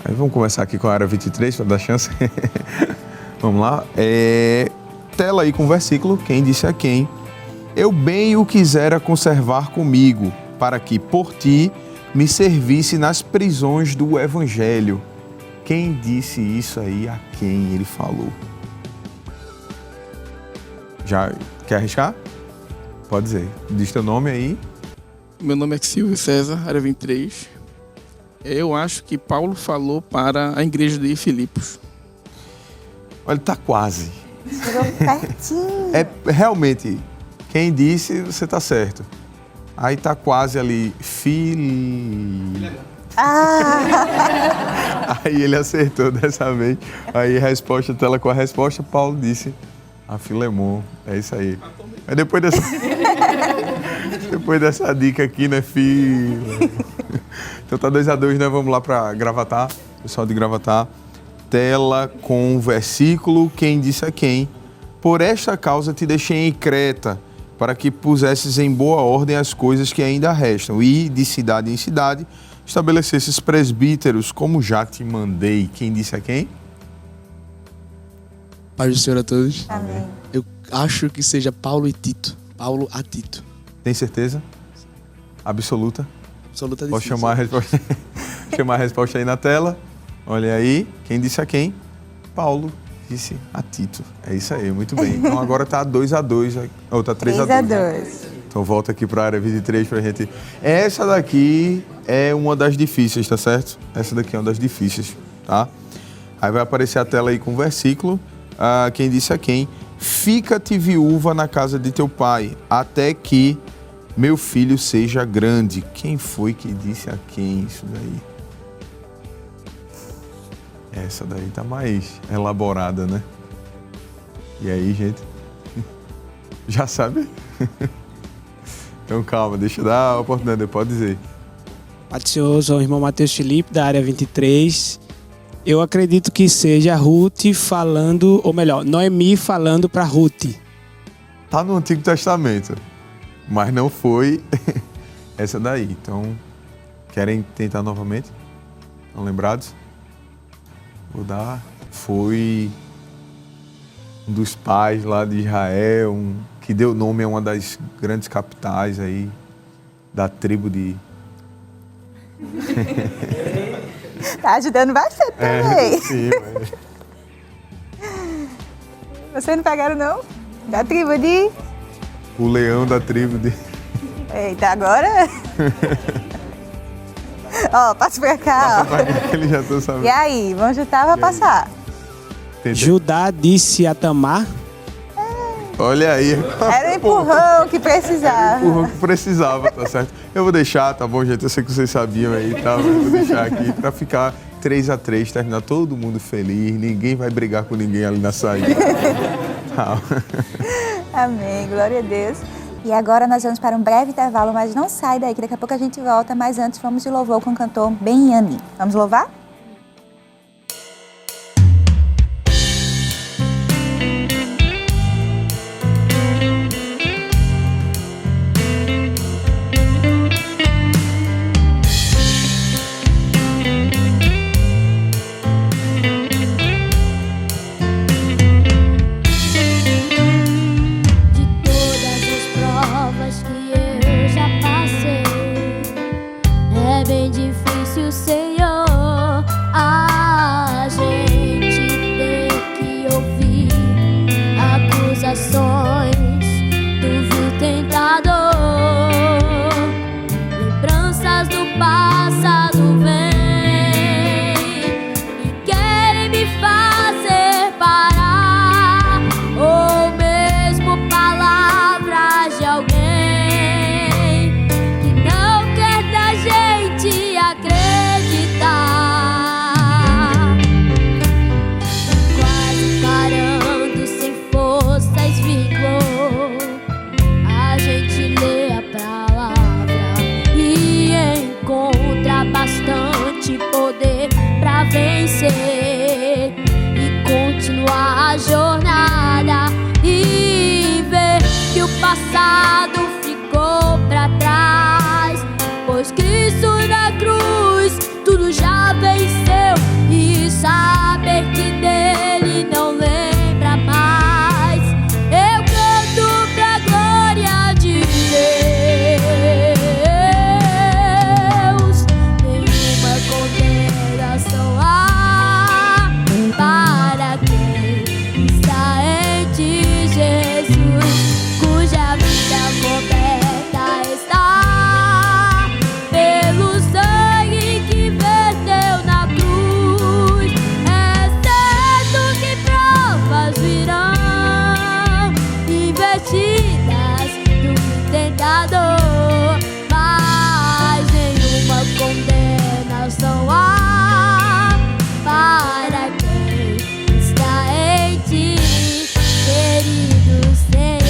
Aí vamos começar aqui com a área 23 para dar chance. Vamos lá? Tela aí com o versículo, quem disse a quem. Eu bem o quisera conservar comigo, para que por ti me servisse nas prisões do Evangelho. Quem disse isso aí a quem ele falou? Já quer arriscar? Pode dizer. Diz teu nome aí. Meu nome é Silvio César, área 23. Eu acho que Paulo falou para a igreja de Filipos. Olha, tá quase. Chegou pertinho. Realmente, quem disse, você tá certo. Aí tá quase ali, Aí ele acertou dessa vez. Aí resposta, tela com a resposta, Paulo disse a Filemon. É isso aí. Aí depois dessa dica aqui, né, filho? Então tá 2-2, né? Vamos lá pra Gravatar. Pessoal de Gravatar. Tela com o versículo, quem disse a quem. Por esta causa te deixei em Creta, para que pusesses em boa ordem as coisas que ainda restam, e de cidade em cidade estabelecesses presbíteros, como já te mandei. Quem disse a quem? Paz do Senhor a todos. Amém. Eu acho que seja Paulo e Tito. Paulo a Tito. Tem certeza? Absoluta? Absoluta difícil. Posso chamar a resposta? Chamar a resposta aí na tela. Olha aí, quem disse a quem? Paulo disse a Tito. É isso aí, muito bem. Então agora tá 2-2, ou tá 3-2. 3-2. Então volta aqui para a área 23 pra gente. Essa daqui é uma das difíceis, tá certo? Essa daqui é uma das difíceis, tá? Aí vai aparecer a tela aí com o versículo. Quem disse a quem? Fica-te viúva na casa de teu pai, até que meu filho seja grande. Quem foi que disse a quem isso daí? Essa daí tá mais elaborada, né? E aí, gente? Já sabe? Então calma, deixa eu dar a oportunidade, pode dizer. Pai do Senhor, sou o irmão Matheus Felipe, da área 23. Eu acredito que seja Ruth falando, ou melhor, Noemi falando para Ruth. Tá no Antigo Testamento, mas não foi essa daí. Então, querem tentar novamente? Estão lembrados? Vou dar. Foi um dos pais lá de Israel, que deu nome a uma das grandes capitais aí da tribo de... Tá ajudando você também. Sim, Vocês não pegaram, não? Da tribo de... O leão da tribo de... Eita, agora... Ó, passa pra cá, ó. Ele já tá sabendo. E aí, vamos juntar, vai passar. Entendeu? Judá disse a Tamar. Olha aí. Era o empurrão que precisava. O empurrão que precisava, tá certo? Eu vou deixar, tá bom, gente? Eu sei que vocês sabiam aí, tá? Mas eu vou deixar aqui pra ficar 3-3, terminar todo mundo feliz. Ninguém vai brigar com ninguém ali na saída. Tá. Amém, glória a Deus. E agora nós vamos para um breve intervalo, mas não sai daí, que daqui a pouco a gente volta. Mas antes, vamos de louvor com o cantor Benhami. Vamos louvar? E continuar a jornada e ver que o passado ficou pra trás, pois Cristo na cruz tudo já venceu, e saber que dele não lembra mais. Eu canto pra glória de Deus, nenhuma condenação há para quem está em ti, Jesus, cuja vida completa está pelo sangue que verteu na cruz. É certo que provas virão, investidas do tentador, mas nenhuma condenação há para quem está em ti, querido Senhor.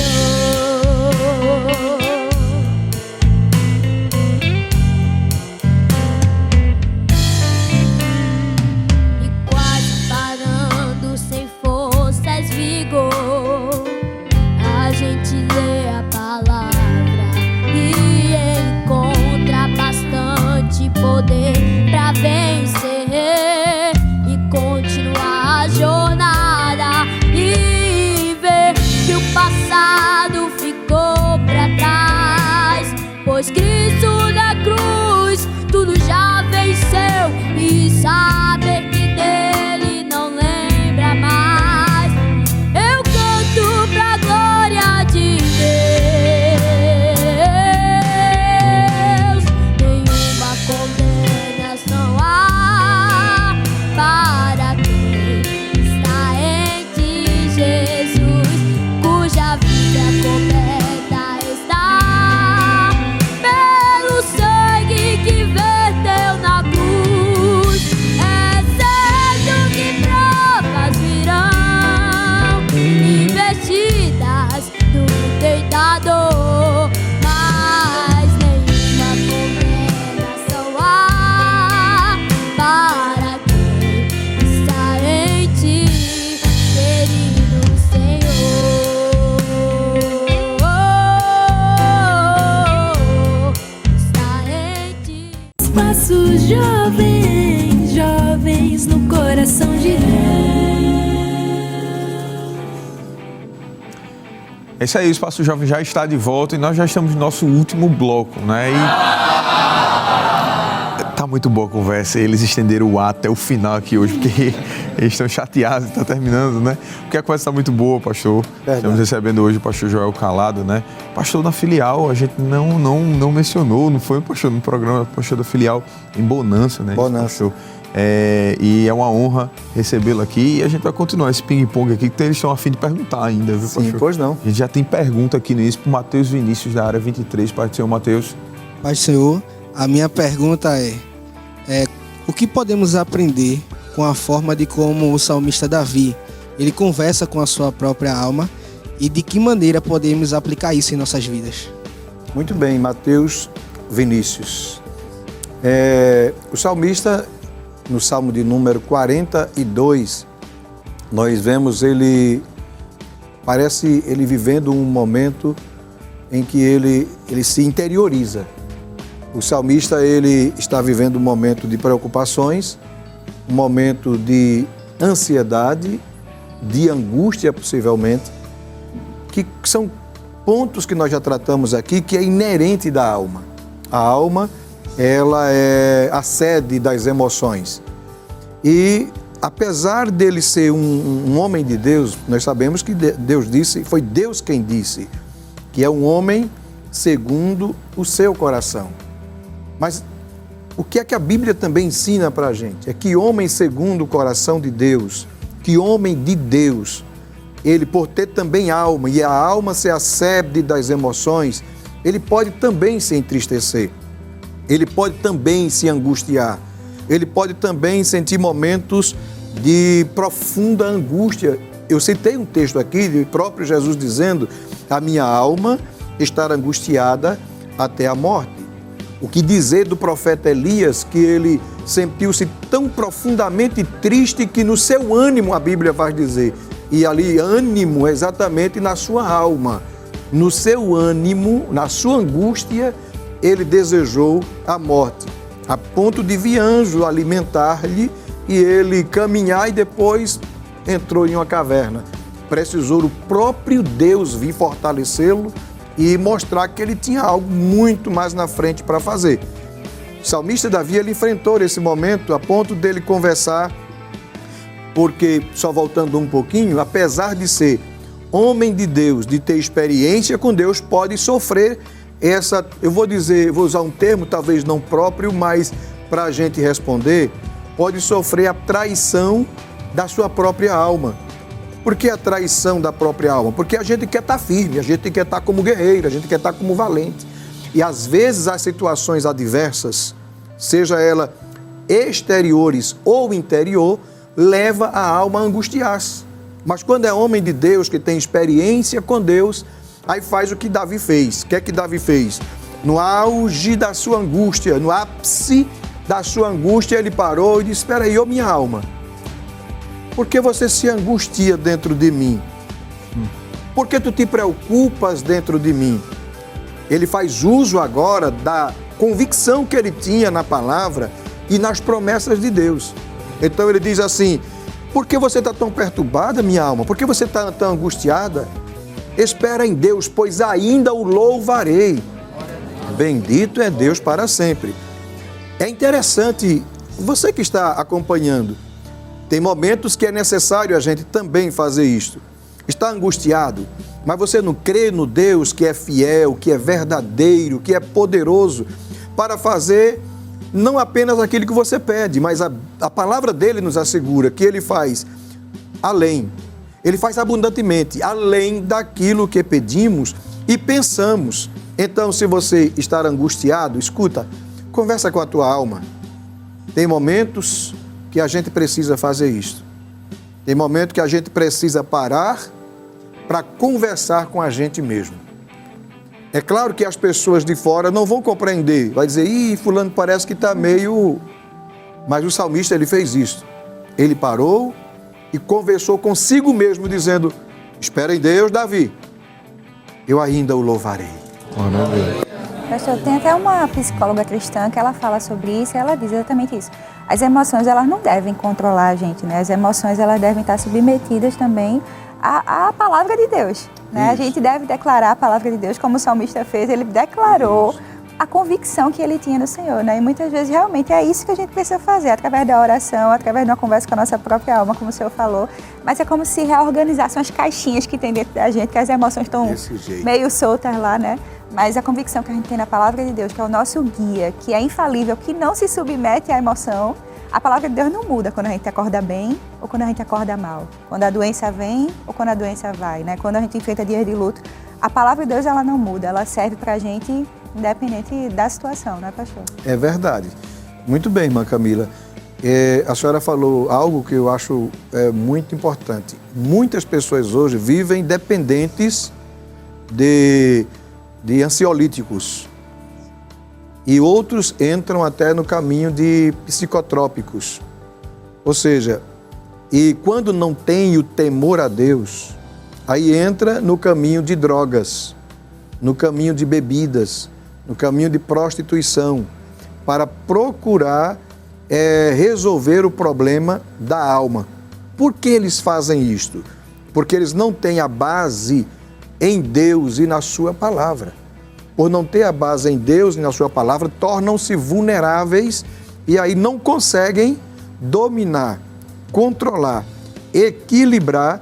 E quase parando, sem forças, vigor, a gente lê a palavra e encontra bastante poder pra vencer e continuar a jornada e ver que o passado ficou pra trás, pois Cristo na cruz tudo já venceu, e saber que dele não lembra mais. Eu canto pra glória de Deus, nenhuma condenação há para quem está em ti, Jesus, cuja vida completa está pelo sangue que verteu na cruz. É certo que provas virão, investidas do tentador, mas nenhuma condenação há para quem está em ti, querido Senhor. Está em ti. Espaço jovem, jovens no coração de Deus. É isso aí, o Espaço Jovem já está de volta e nós já estamos no nosso último bloco, né? E tá muito boa a conversa. Eles estenderam o até o final aqui hoje, porque Eles estão chateados, está terminando, né? Porque a conversa está muito boa, pastor. Estamos recebendo hoje o pastor Joel Calado, né? Pastor da filial, a gente não mencionou, não foi o pastor no programa, o pastor da filial em Bonança, né? Bonança. E é uma honra recebê-lo aqui e a gente vai continuar esse ping-pong aqui, que eles estão a fim de perguntar ainda, viu, pastor? Sim, pois não. A gente já tem pergunta aqui no início para o Matheus Vinícius, da área 23. Pai do Senhor, Matheus. Pai do Senhor, a minha pergunta é o que podemos aprender com a forma de como o salmista Davi, ele conversa com a sua própria alma e de que maneira podemos aplicar isso em nossas vidas? Muito bem, Matheus Vinícius. O salmista, no Salmo de número 42, nós vemos ele vivendo um momento em que ele se interioriza. O salmista, ele está vivendo um momento de preocupações, um momento de ansiedade, de angústia, possivelmente, que são pontos que nós já tratamos aqui, que é inerente da alma. A alma, ela é a sede das emoções. E, apesar dele ser um homem de Deus, nós sabemos que Deus disse, foi Deus quem disse, que é um homem segundo o seu coração. Mas o que é que a Bíblia também ensina para a gente? É que homem segundo o coração de Deus, que homem de Deus, ele por ter também alma, e a alma ser a sede das emoções, ele pode também se entristecer, ele pode também se angustiar, ele pode também sentir momentos de profunda angústia. Eu citei um texto aqui do próprio Jesus dizendo: a minha alma está angustiada até a morte. O que dizer do profeta Elias, que ele sentiu-se tão profundamente triste que no seu ânimo, a Bíblia vai dizer, e ali ânimo exatamente na sua alma, no seu ânimo, na sua angústia, ele desejou a morte, a ponto de vir anjo alimentar-lhe e ele caminhar e depois entrou em uma caverna. Precisou o próprio Deus vir fortalecê-lo e mostrar que ele tinha algo muito mais na frente para fazer. O salmista Davi, ele enfrentou esse momento a ponto dele conversar, porque, só voltando um pouquinho, apesar de ser homem de Deus, de ter experiência com Deus, pode sofrer essa, vou usar um termo talvez não próprio, mas para a gente responder, pode sofrer a traição da sua própria alma. Por que a traição da própria alma? Porque a gente quer estar firme, a gente quer estar como guerreiro, a gente quer estar como valente. E às vezes as situações adversas, seja ela exteriores ou interior, leva a alma a angustiar-se. Mas quando é homem de Deus, que tem experiência com Deus, aí faz o que Davi fez. O que é que Davi fez? No auge da sua angústia, no ápice da sua angústia, ele parou e disse: espera aí, ô minha alma, por que você se angustia dentro de mim? Por que tu te preocupas dentro de mim? Ele faz uso agora da convicção que ele tinha na palavra e nas promessas de Deus. Então ele diz assim: por que você está tão perturbada, minha alma? Por que você está tão angustiada? Espera em Deus, pois ainda o louvarei. Bendito é Deus para sempre. É interessante, você que está acompanhando, tem momentos que é necessário a gente também fazer isto. Está angustiado, mas você não crê no Deus que é fiel, que é verdadeiro, que é poderoso para fazer não apenas aquilo que você pede, mas a palavra dele nos assegura que ele faz além, ele faz abundantemente, além daquilo que pedimos e pensamos. Então, se você estar angustiado, escuta, conversa com a tua alma. Tem momentos que a gente precisa fazer isso. Tem momento que a gente precisa parar para conversar com a gente mesmo. É claro que as pessoas de fora não vão compreender, vai dizer: ih, fulano parece que está meio... Mas o salmista, ele fez isso. Ele parou e conversou consigo mesmo, dizendo: espera em Deus, Davi, eu ainda o louvarei. Pastor, tem até uma psicóloga cristã que ela fala sobre isso e ela diz exatamente isso. As emoções, elas não devem controlar a gente, né? As emoções, elas devem estar submetidas também à palavra de Deus, né? A gente deve declarar a palavra de Deus, como o salmista fez, ele declarou a convicção que ele tinha no Senhor, né? E muitas vezes realmente é isso que a gente precisa fazer, através da oração, através de uma conversa com a nossa própria alma, como o Senhor falou. Mas é como se reorganizassem as caixinhas que tem dentro da gente, que as emoções estão meio soltas lá, né? Mas a convicção que a gente tem na palavra de Deus, que é o nosso guia, que é infalível, que não se submete à emoção, a palavra de Deus não muda quando a gente acorda bem ou quando a gente acorda mal. Quando a doença vem ou quando a doença vai, né? Quando a gente enfrenta dias de luto, a palavra de Deus ela não muda, ela serve pra gente independente da situação, né, pastor? É verdade. Muito bem, irmã Camila. A senhora falou algo que eu acho muito importante. Muitas pessoas hoje vivem dependentes de ansiolíticos. E outros entram até no caminho de psicotrópicos. Ou seja, e quando não tem o temor a Deus, aí entra no caminho de drogas, no caminho de bebidas, no caminho de prostituição, para procurar resolver o problema da alma. Por que eles fazem isto? Porque eles não têm a base em Deus e na sua palavra. Por não ter a base em Deus e na sua palavra, tornam-se vulneráveis e aí não conseguem dominar, controlar, equilibrar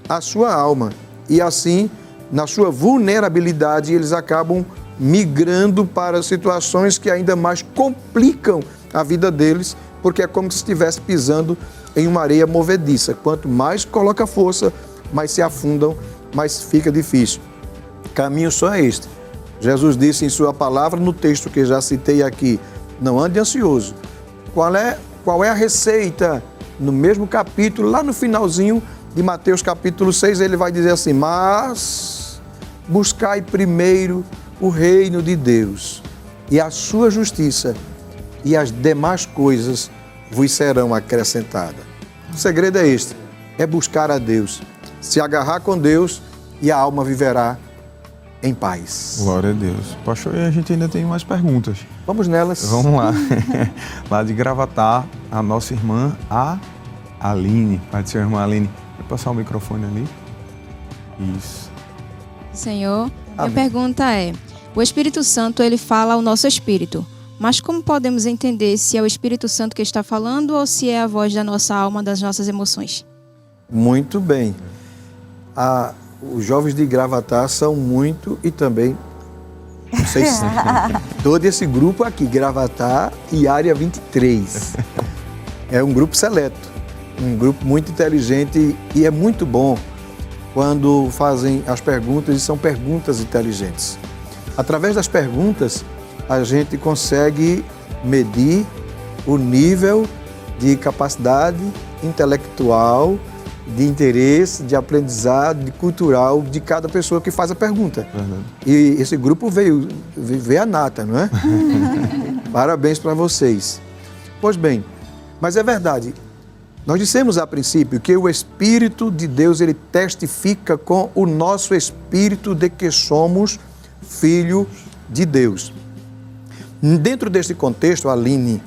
a sua alma. E assim, na sua vulnerabilidade, eles acabam migrando para situações que ainda mais complicam a vida deles, porque é como se estivesse pisando em uma areia movediça. Quanto mais coloca força, mais se afundam, mais fica difícil. Caminho só é este. Jesus disse em sua palavra, no texto que já citei aqui, não ande ansioso. Qual é a receita? No mesmo capítulo, lá no finalzinho de Mateus capítulo 6, ele vai dizer assim, mas buscai primeiro o reino de Deus e a sua justiça, e as demais coisas vos serão acrescentadas. O segredo é este, é buscar a Deus, se agarrar com Deus e a alma viverá em paz. Glória a Deus. Pastor, e a gente ainda tem mais perguntas. Vamos nelas. Vamos lá. Lá de Gravatar, a nossa irmã, a Aline. Pai do seu irmã Aline. Vai passar o microfone ali. Isso. Senhor, minha pergunta é, o Espírito Santo, ele fala ao nosso espírito, mas como podemos entender se é o Espírito Santo que está falando ou se é a voz da nossa alma, das nossas emoções? Muito bem. Os jovens de Gravatar são muito e também, não sei se todo esse grupo aqui, Gravatar e Área 23. É um grupo seleto, um grupo muito inteligente e é muito bom quando fazem as perguntas e são perguntas inteligentes. Através das perguntas, a gente consegue medir o nível de capacidade intelectual, de interesse, de aprendizado, de cultural de cada pessoa que faz a pergunta. Verdade. E esse grupo veio a nata, não é? Parabéns para vocês. Pois bem, mas é verdade. Nós dissemos a princípio que o Espírito de Deus, ele testifica com o nosso espírito de que somos filho de Deus. Dentro deste contexto, Aline,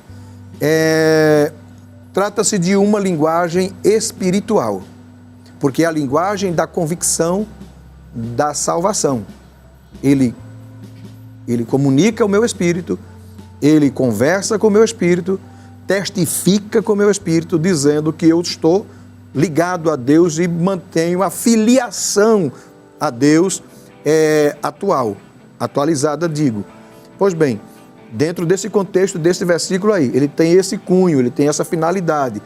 trata-se de uma linguagem espiritual, porque é a linguagem da convicção da salvação. Ele comunica o meu espírito, ele conversa com o meu espírito, testifica com o meu espírito, dizendo que eu estou ligado a Deus e mantenho a filiação a Deus atualizada, digo. Pois bem, dentro desse contexto, desse versículo aí, ele tem esse cunho, ele tem essa finalidade.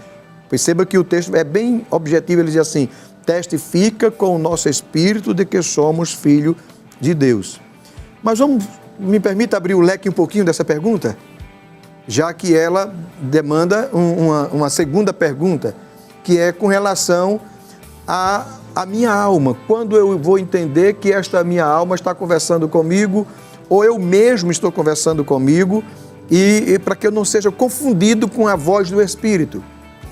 Perceba que o texto é bem objetivo, ele diz assim, testifica com o nosso espírito de que somos filho de Deus. Mas me permita abrir o leque um pouquinho dessa pergunta? Já que ela demanda uma segunda pergunta, que é com relação à minha alma. Quando eu vou entender que esta minha alma está conversando comigo, ou eu mesmo estou conversando comigo, e para que eu não seja confundido com a voz do Espírito.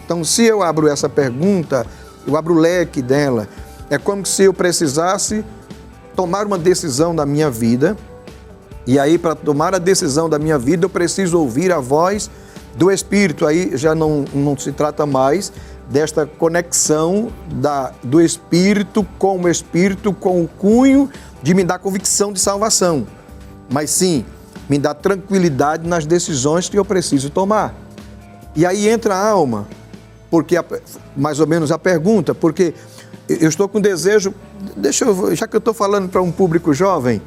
Então, se eu abro essa pergunta, eu abro o leque dela, é como se eu precisasse tomar uma decisão na minha vida, e aí, para tomar a decisão da minha vida, eu preciso ouvir a voz do Espírito. Aí já não se trata mais desta conexão do Espírito, com o cunho de me dar convicção de salvação. Mas sim, me dá tranquilidade nas decisões que eu preciso tomar. E aí entra a alma, porque mais ou menos a pergunta, porque eu estou com desejo, já que eu estou falando para um público jovem,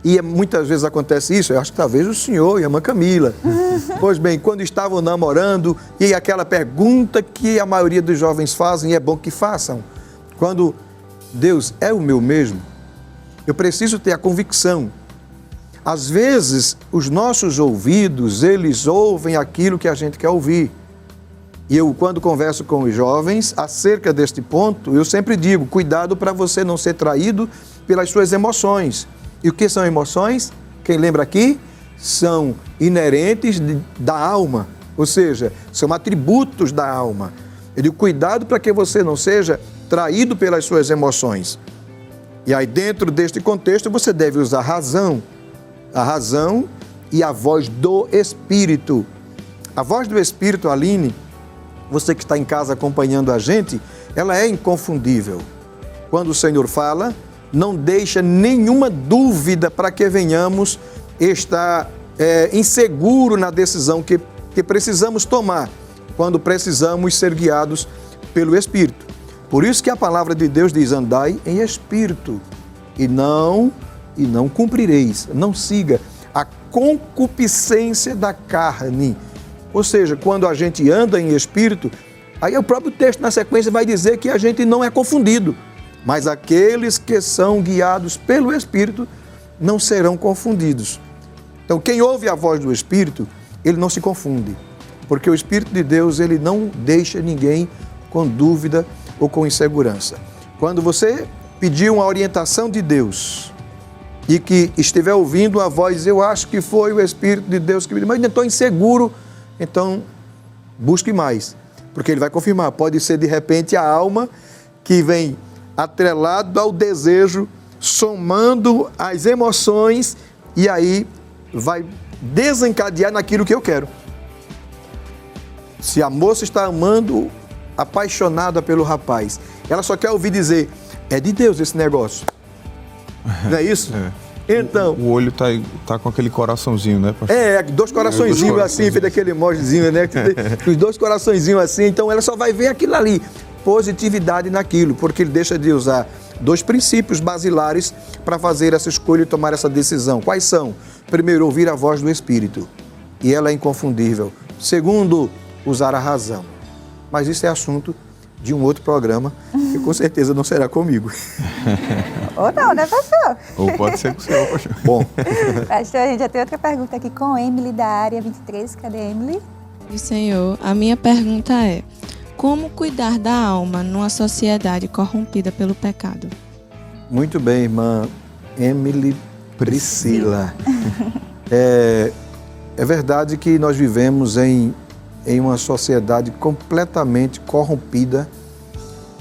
e muitas vezes acontece isso, eu acho que talvez o senhor e a irmã Camila. Pois bem, quando estavam namorando, e aquela pergunta que a maioria dos jovens fazem, e é bom que façam, quando Deus é o meu mesmo, eu preciso ter a convicção. Às vezes, os nossos ouvidos, eles ouvem aquilo que a gente quer ouvir. E eu, quando converso com os jovens acerca deste ponto, eu sempre digo, cuidado para você não ser traído pelas suas emoções. E o que são emoções? Quem lembra aqui? São inerentes da alma, ou seja, são atributos da alma. Eu digo, cuidado para que você não seja traído pelas suas emoções. E aí, dentro deste contexto, você deve usar a razão e a voz do Espírito. A voz do Espírito, Aline, você que está em casa acompanhando a gente, ela é inconfundível. Quando o Senhor fala, não deixa nenhuma dúvida para que venhamos estar inseguro na decisão que precisamos tomar, quando precisamos ser guiados pelo Espírito. Por isso que a palavra de Deus diz, andai em Espírito, e não cumprireis, não siga a concupiscência da carne. Ou seja, quando a gente anda em Espírito, aí o próprio texto na sequência vai dizer que a gente não é confundido, mas aqueles que são guiados pelo Espírito não serão confundidos. Então, quem ouve a voz do Espírito, ele não se confunde, porque o Espírito de Deus, ele não deixa ninguém com dúvida ou com insegurança. Quando você pedir uma orientação de Deus e que estiver ouvindo a voz, eu acho que foi o Espírito de Deus que me disse, mas ainda estou inseguro, então busque mais, porque ele vai confirmar. Pode ser de repente a alma que vem atrelado ao desejo, somando as emoções, e aí vai desencadear naquilo que eu quero. Se a moça está amando, apaixonada pelo rapaz, ela só quer ouvir dizer, é de Deus esse negócio. Não é isso? Então, o olho tá com aquele coraçãozinho, né, pastor? Dois coraçõezinhos assim, fez aquele emojizinho, né? Os dois coraçõezinhos assim, então ela só vai ver aquilo ali, positividade naquilo, porque ele deixa de usar dois princípios basilares para fazer essa escolha e tomar essa decisão. Quais são? Primeiro, ouvir a voz do Espírito, e ela é inconfundível. Segundo, usar a razão. Mas isso é assunto de um outro programa, que com certeza não será comigo. Ou não, né, pastor? Ou pode ser com o senhor, pastor. Bom. Pastor, a gente já tem outra pergunta aqui com Emily, da área 23. Cadê Emily? Senhor, a minha pergunta é, como cuidar da alma numa sociedade corrompida pelo pecado? Muito bem, irmã Emily Priscila. É verdade que nós vivemos em uma sociedade completamente corrompida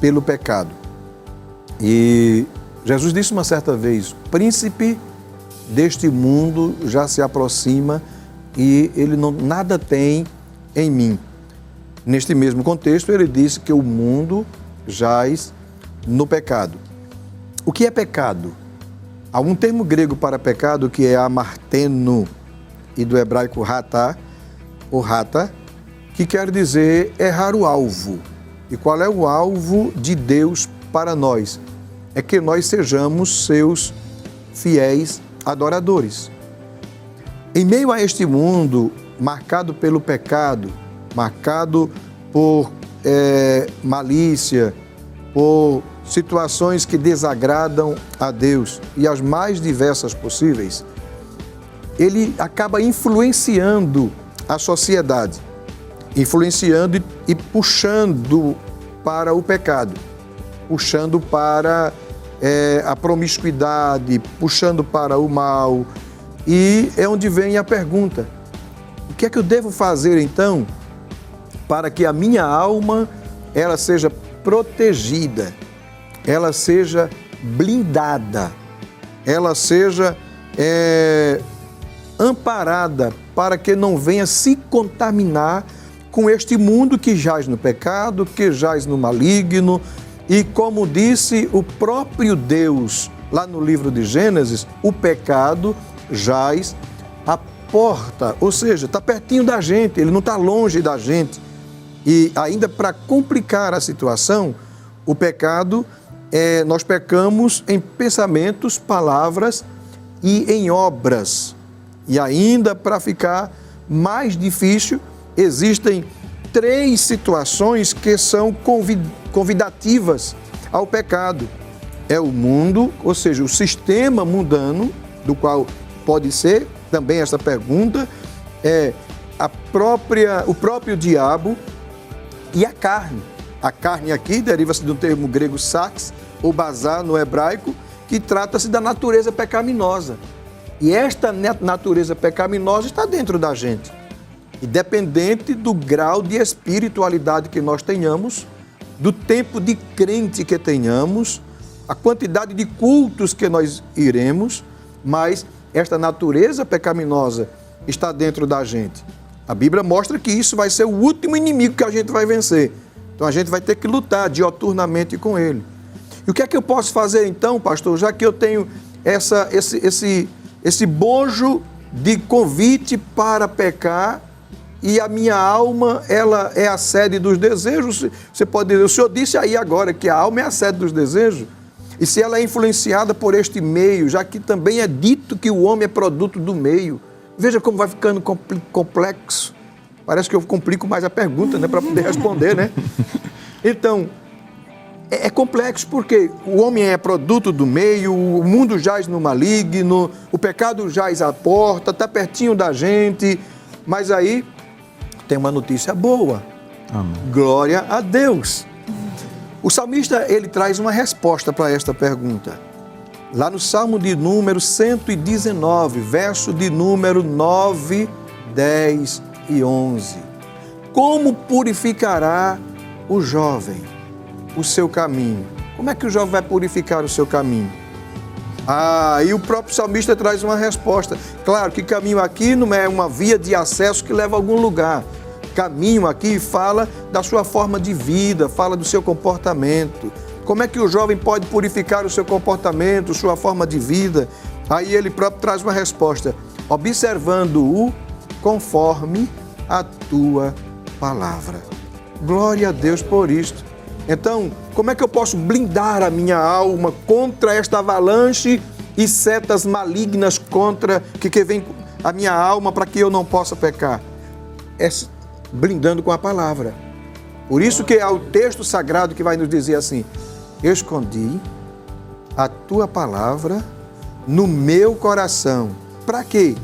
pelo pecado. E Jesus disse uma certa vez, o príncipe deste mundo já se aproxima e ele nada tem em mim. Neste mesmo contexto, ele disse que o mundo jaz no pecado. O que é pecado? Há um termo grego para pecado que é amarteno, e do hebraico ratá, ou rata, que quer dizer errar o alvo. E qual é o alvo de Deus para nós? É que nós sejamos seus fiéis adoradores. Em meio a este mundo marcado pelo pecado, marcado por malícia, por situações que desagradam a Deus e as mais diversas possíveis, ele acaba influenciando a sociedade, influenciando e puxando para o pecado, puxando para a promiscuidade, puxando para o mal. E é onde vem a pergunta, o que é que eu devo fazer então para que a minha alma ela seja protegida, ela seja blindada, ela seja amparada para que não venha se contaminar com este mundo que jaz no pecado, que jaz no maligno. E como disse o próprio Deus lá no livro de Gênesis, o pecado jaz à porta, ou seja, está pertinho da gente, ele não está longe da gente. E ainda para complicar a situação, o pecado, nós pecamos em pensamentos, palavras e em obras. E ainda para ficar mais difícil, existem 3 situações que são convidativas ao pecado. É o mundo, ou seja, o sistema mundano, do qual pode ser também essa pergunta, o próprio diabo e a carne. A carne aqui deriva-se do termo grego sarx, ou bazar no hebraico, que trata-se da natureza pecaminosa. E esta natureza pecaminosa está dentro da gente. Independente do grau de espiritualidade que nós tenhamos, do tempo de crente que tenhamos, a quantidade de cultos que nós iremos, mas esta natureza pecaminosa está dentro da gente. A Bíblia mostra que isso vai ser o último inimigo que a gente vai vencer. Então a gente vai ter que lutar dioturnamente com ele. E o que é que eu posso fazer então, pastor, já que eu tenho esse bojo de convite para pecar e a minha alma, ela é a sede dos desejos? Você pode dizer, o senhor disse aí agora que a alma é a sede dos desejos? E se ela é influenciada por este meio, já que também é dito que o homem é produto do meio, veja como vai ficando complexo. Parece que eu complico mais a pergunta, né, para poder responder, né? Então, é complexo porque o homem é produto do meio, o mundo jaz no maligno, o pecado jaz à porta, está pertinho da gente, mas aí tem uma notícia boa. Amém. Glória a Deus. O salmista, ele traz uma resposta para esta pergunta. Lá no Salmo de número 119, verso de número 9, 10 e 11. Como purificará o jovem o seu caminho? Como é que o jovem vai purificar o seu caminho? E o próprio salmista traz uma resposta. Claro que caminho aqui não é uma via de acesso que leva a algum lugar. Caminho aqui fala da sua forma de vida, fala do seu comportamento. Como é que o jovem pode purificar o seu comportamento, sua forma de vida? Aí ele próprio traz uma resposta, observando-o conforme a tua palavra. Glória a Deus por isto. Então, como é que eu posso blindar a minha alma contra esta avalanche e setas malignas que vem a minha alma para que eu não possa pecar? Blindando com a palavra. Por isso que há o texto sagrado que vai nos dizer assim, escondi a tua palavra no meu coração. Para quê?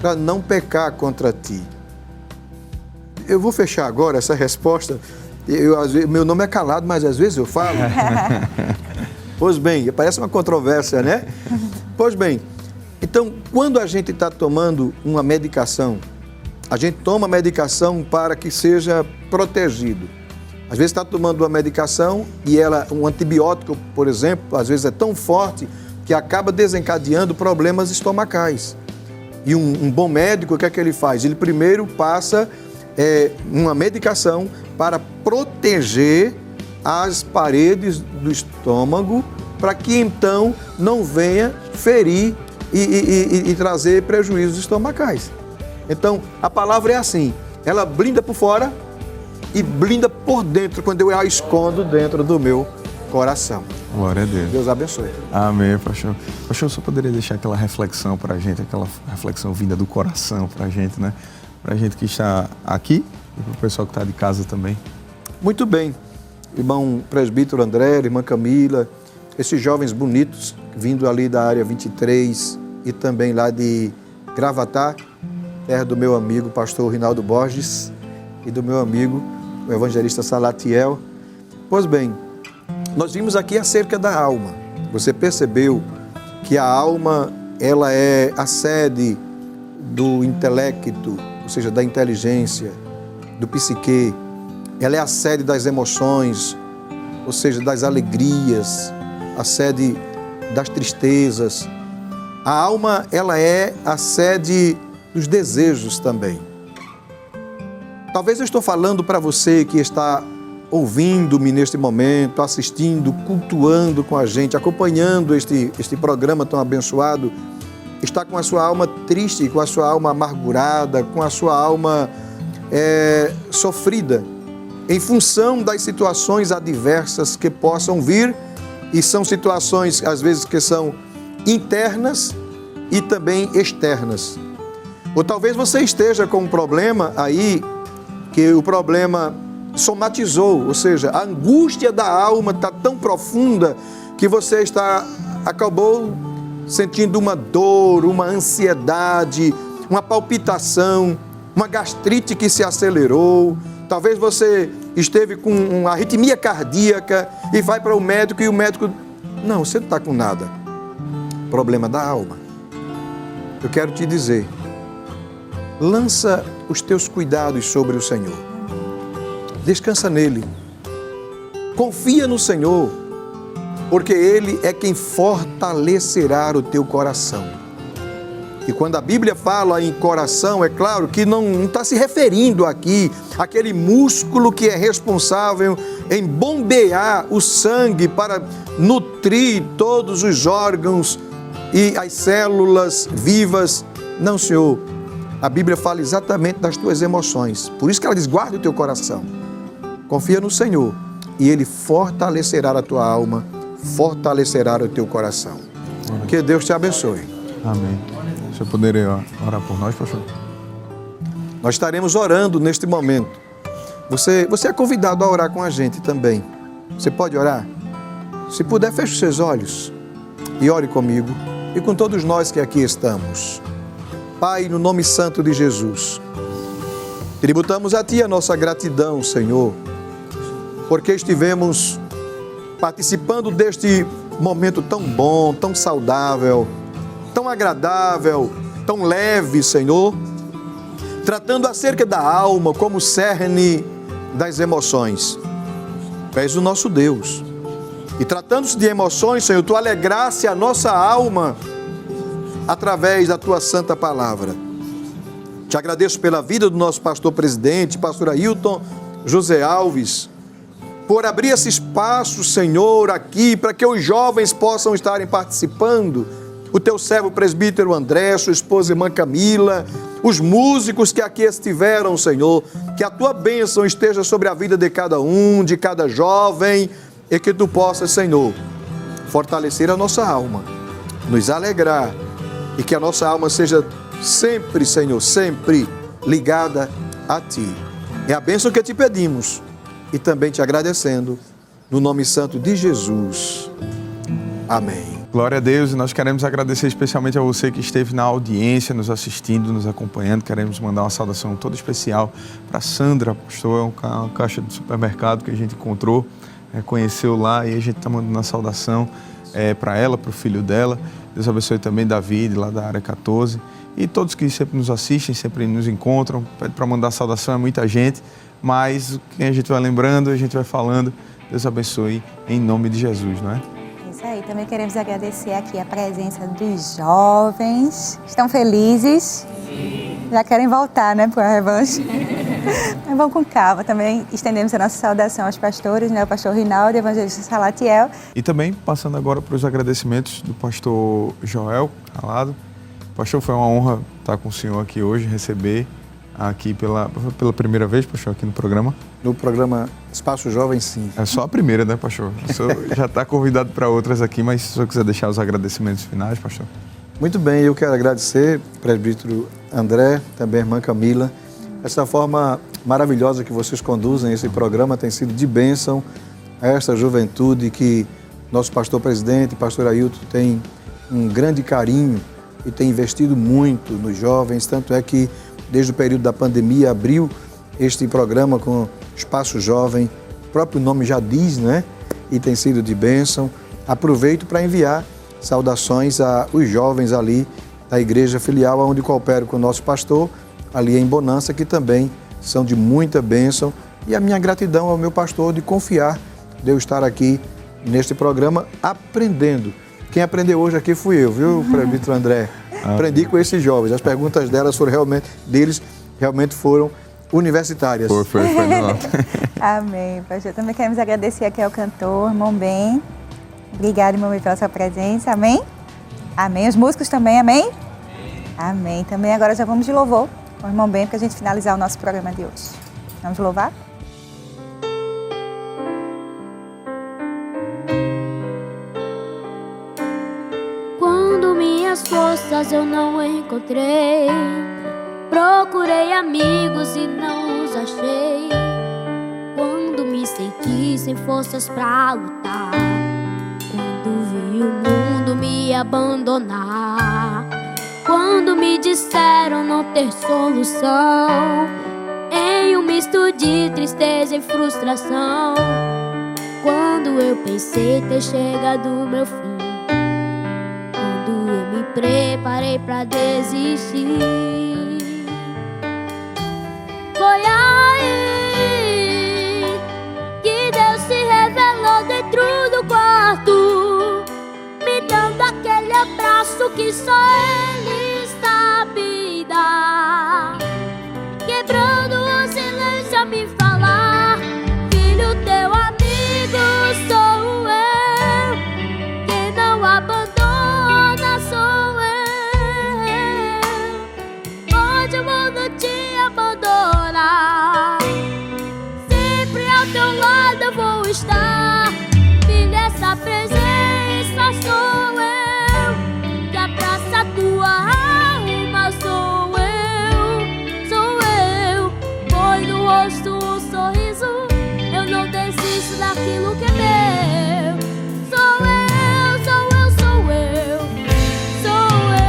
Para não pecar contra ti. Eu vou fechar agora essa resposta. Meu nome é calado, mas às vezes eu falo. Pois bem, parece uma controvérsia, né? Pois bem, então, quando a gente está tomando uma medicação, a gente toma medicação para que seja protegido. Às vezes está tomando uma medicação e um antibiótico, por exemplo, às vezes é tão forte que acaba desencadeando problemas estomacais. E um bom médico, o que é que ele faz? Ele primeiro passa uma medicação para proteger as paredes do estômago, para que então não venha ferir e trazer prejuízos estomacais. Então, a palavra é assim, ela blinda por fora e blinda por dentro, quando eu a escondo dentro do meu coração. Glória a Deus. Deus abençoe. Amém, pastor. Pastor, só poderia deixar aquela reflexão para a gente, aquela reflexão vinda do coração para a gente, né? Para a gente que está aqui e para o pessoal que está de casa também. Muito bem. Irmão presbítero André, irmã Camila, esses jovens bonitos, vindo ali da área 23 e também lá de Gravatá, terra do meu amigo pastor Rinaldo Borges e do meu amigo o evangelista Salatiel. Pois bem, nós vimos aqui acerca da alma. Você percebeu que a alma, ela é a sede do intelecto, ou seja, da inteligência, do psique. Ela é a sede das emoções, ou seja, das alegrias, a sede das tristezas. A alma, ela é a sede dos desejos também. Talvez eu estou falando para você que está ouvindo-me neste momento, assistindo, cultuando com a gente, acompanhando este programa tão abençoado. está com a sua alma triste, com a sua alma amargurada, com a sua alma sofrida, em função das situações adversas que possam vir, e são situações, às vezes, que são internas e também externas. Ou talvez você esteja com um problema aí, que o problema somatizou, ou seja, a angústia da alma está tão profunda que você acabou sentindo uma dor, uma ansiedade, uma palpitação, uma gastrite que se acelerou. Talvez você esteve com uma arritmia cardíaca e vai para o médico e o médico... Não, você não está com nada. Problema da alma. Eu quero te dizer, lança os teus cuidados sobre o Senhor. Descansa nele. Confia no Senhor, porque Ele é quem fortalecerá o teu coração. E quando a Bíblia fala em coração, é claro que não está se referindo aqui àquele músculo que é responsável em bombear o sangue para nutrir todos os órgãos e as células vivas. Não, Senhor. A Bíblia fala exatamente das tuas emoções. Por isso que ela diz, guarda o teu coração. Confia no Senhor e Ele fortalecerá a tua alma, fortalecerá o teu coração. Que Deus te abençoe. Amém. Você poderia orar por nós, pastor? Nós estaremos orando neste momento. Você é convidado a orar com a gente também. Você pode orar? Se puder, feche os seus olhos e ore comigo e com todos nós que aqui estamos. Pai, no nome santo de Jesus, tributamos a Ti a nossa gratidão, Senhor, porque estivemos participando deste momento tão bom, tão saudável, tão agradável, tão leve, Senhor, tratando acerca da alma como cerne das emoções. Tu és o nosso Deus. E tratando-se de emoções, Senhor, Tu alegrasse a nossa alma através da Tua santa palavra. Te agradeço pela vida do nosso pastor presidente, pastor Ailton José Alves, por abrir esse espaço, Senhor, aqui, para que os jovens possam estarem participando. O Teu servo presbítero André, sua esposa irmã Camila, os músicos que aqui estiveram, Senhor, que a Tua bênção esteja sobre a vida de cada um, de cada jovem, e que Tu possas, Senhor, fortalecer a nossa alma, nos alegrar, e que a nossa alma seja sempre, Senhor, sempre ligada a Ti. É a bênção que Te pedimos e também Te agradecendo, no nome santo de Jesus. Amém. Glória a Deus, e nós queremos agradecer especialmente a você que esteve na audiência, nos assistindo, nos acompanhando. Queremos mandar uma saudação toda especial para Sandra, pastor, é uma caixa de supermercado que a gente encontrou, conheceu lá, e a gente está mandando uma saudação para ela, para o filho dela. Deus abençoe também David, lá da área 14, e todos que sempre nos assistem, sempre nos encontram. Pede para mandar saudação a muita gente, mas quem a gente vai lembrando, a gente vai falando. Deus abençoe em nome de Jesus, não é? Isso aí, também queremos agradecer aqui a presença dos jovens. Estão felizes? Já querem voltar, né, para a revanche? Mas vamos com calma. Também estendemos a nossa saudação aos pastores, né, o pastor Rinaldo e o evangelista Salatiel. E também passando agora para os agradecimentos do pastor Joel Calado. Pastor, foi uma honra estar com o senhor aqui hoje, receber aqui pela primeira vez, pastor, aqui no programa. No programa Espaço Jovem, sim. É só a primeira, né, pastor? O senhor já está convidado para outras aqui, mas se o senhor quiser deixar os agradecimentos finais, pastor. Muito bem, eu quero agradecer ao presbítero André, também a irmã Camila. Essa forma maravilhosa que vocês conduzem esse programa tem sido de bênção a esta juventude que nosso pastor presidente, pastor Ailton, tem um grande carinho e tem investido muito nos jovens, tanto é que desde o período da pandemia abriu este programa com Espaço Jovem, o próprio nome já diz, né? E tem sido de bênção. Aproveito para enviar saudações aos jovens ali da igreja filial, onde coopero com o nosso pastor, ali em Bonança, que também são de muita bênção. E a minha gratidão ao meu pastor de confiar de eu estar aqui neste programa aprendendo. Quem aprendeu hoje aqui fui eu, viu, presbítero André? Aprendi com esses jovens. As perguntas deles realmente foram universitárias. Foi Amém, pastor. Também queremos agradecer aqui ao cantor, irmão Ben. Obrigado, irmão Ben, pela sua presença. Amém? Amém. Os músicos também, amém? Amém. Também agora já vamos de louvor com o irmão Ben, para a gente finalizar o nosso programa de hoje. Vamos louvar? Quando minhas forças eu não encontrei, procurei amigos e não os achei. Quando me senti sem forças pra lutar, quando vi o mundo me abandonar, quando me disseram não ter solução, em um misto de tristeza e frustração, quando eu pensei ter chegado o meu fim, quando eu me preparei pra desistir, foi aí que Deus se revelou dentro do quarto, me dando aquele abraço que só Ele sabe dar, quebrando o silêncio a me falar: filho, teu amigo sou eu, quem não abandona sou eu. Pode o mundo te abandonar, sempre ao teu lado eu vou estar. Filho, essa presença sou eu, que abraça a tua alma sou eu. Põe no rosto um sorriso, eu não desisto daquilo que é meu. Sou eu, sou eu, sou eu, sou eu.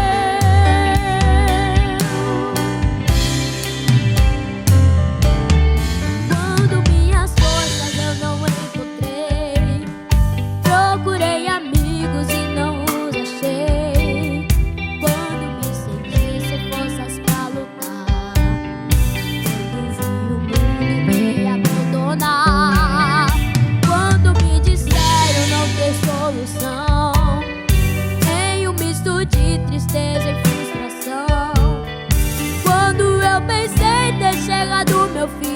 Quando minhas forças eu não encontrei, procurei amigos e não os achei. Quando me senti sem forças pra lutar, quando vi o mundo me abandonar, quando me disseram não ter solução, em um misto de tristeza e frustração, quando eu pensei ter chegado o meu fim,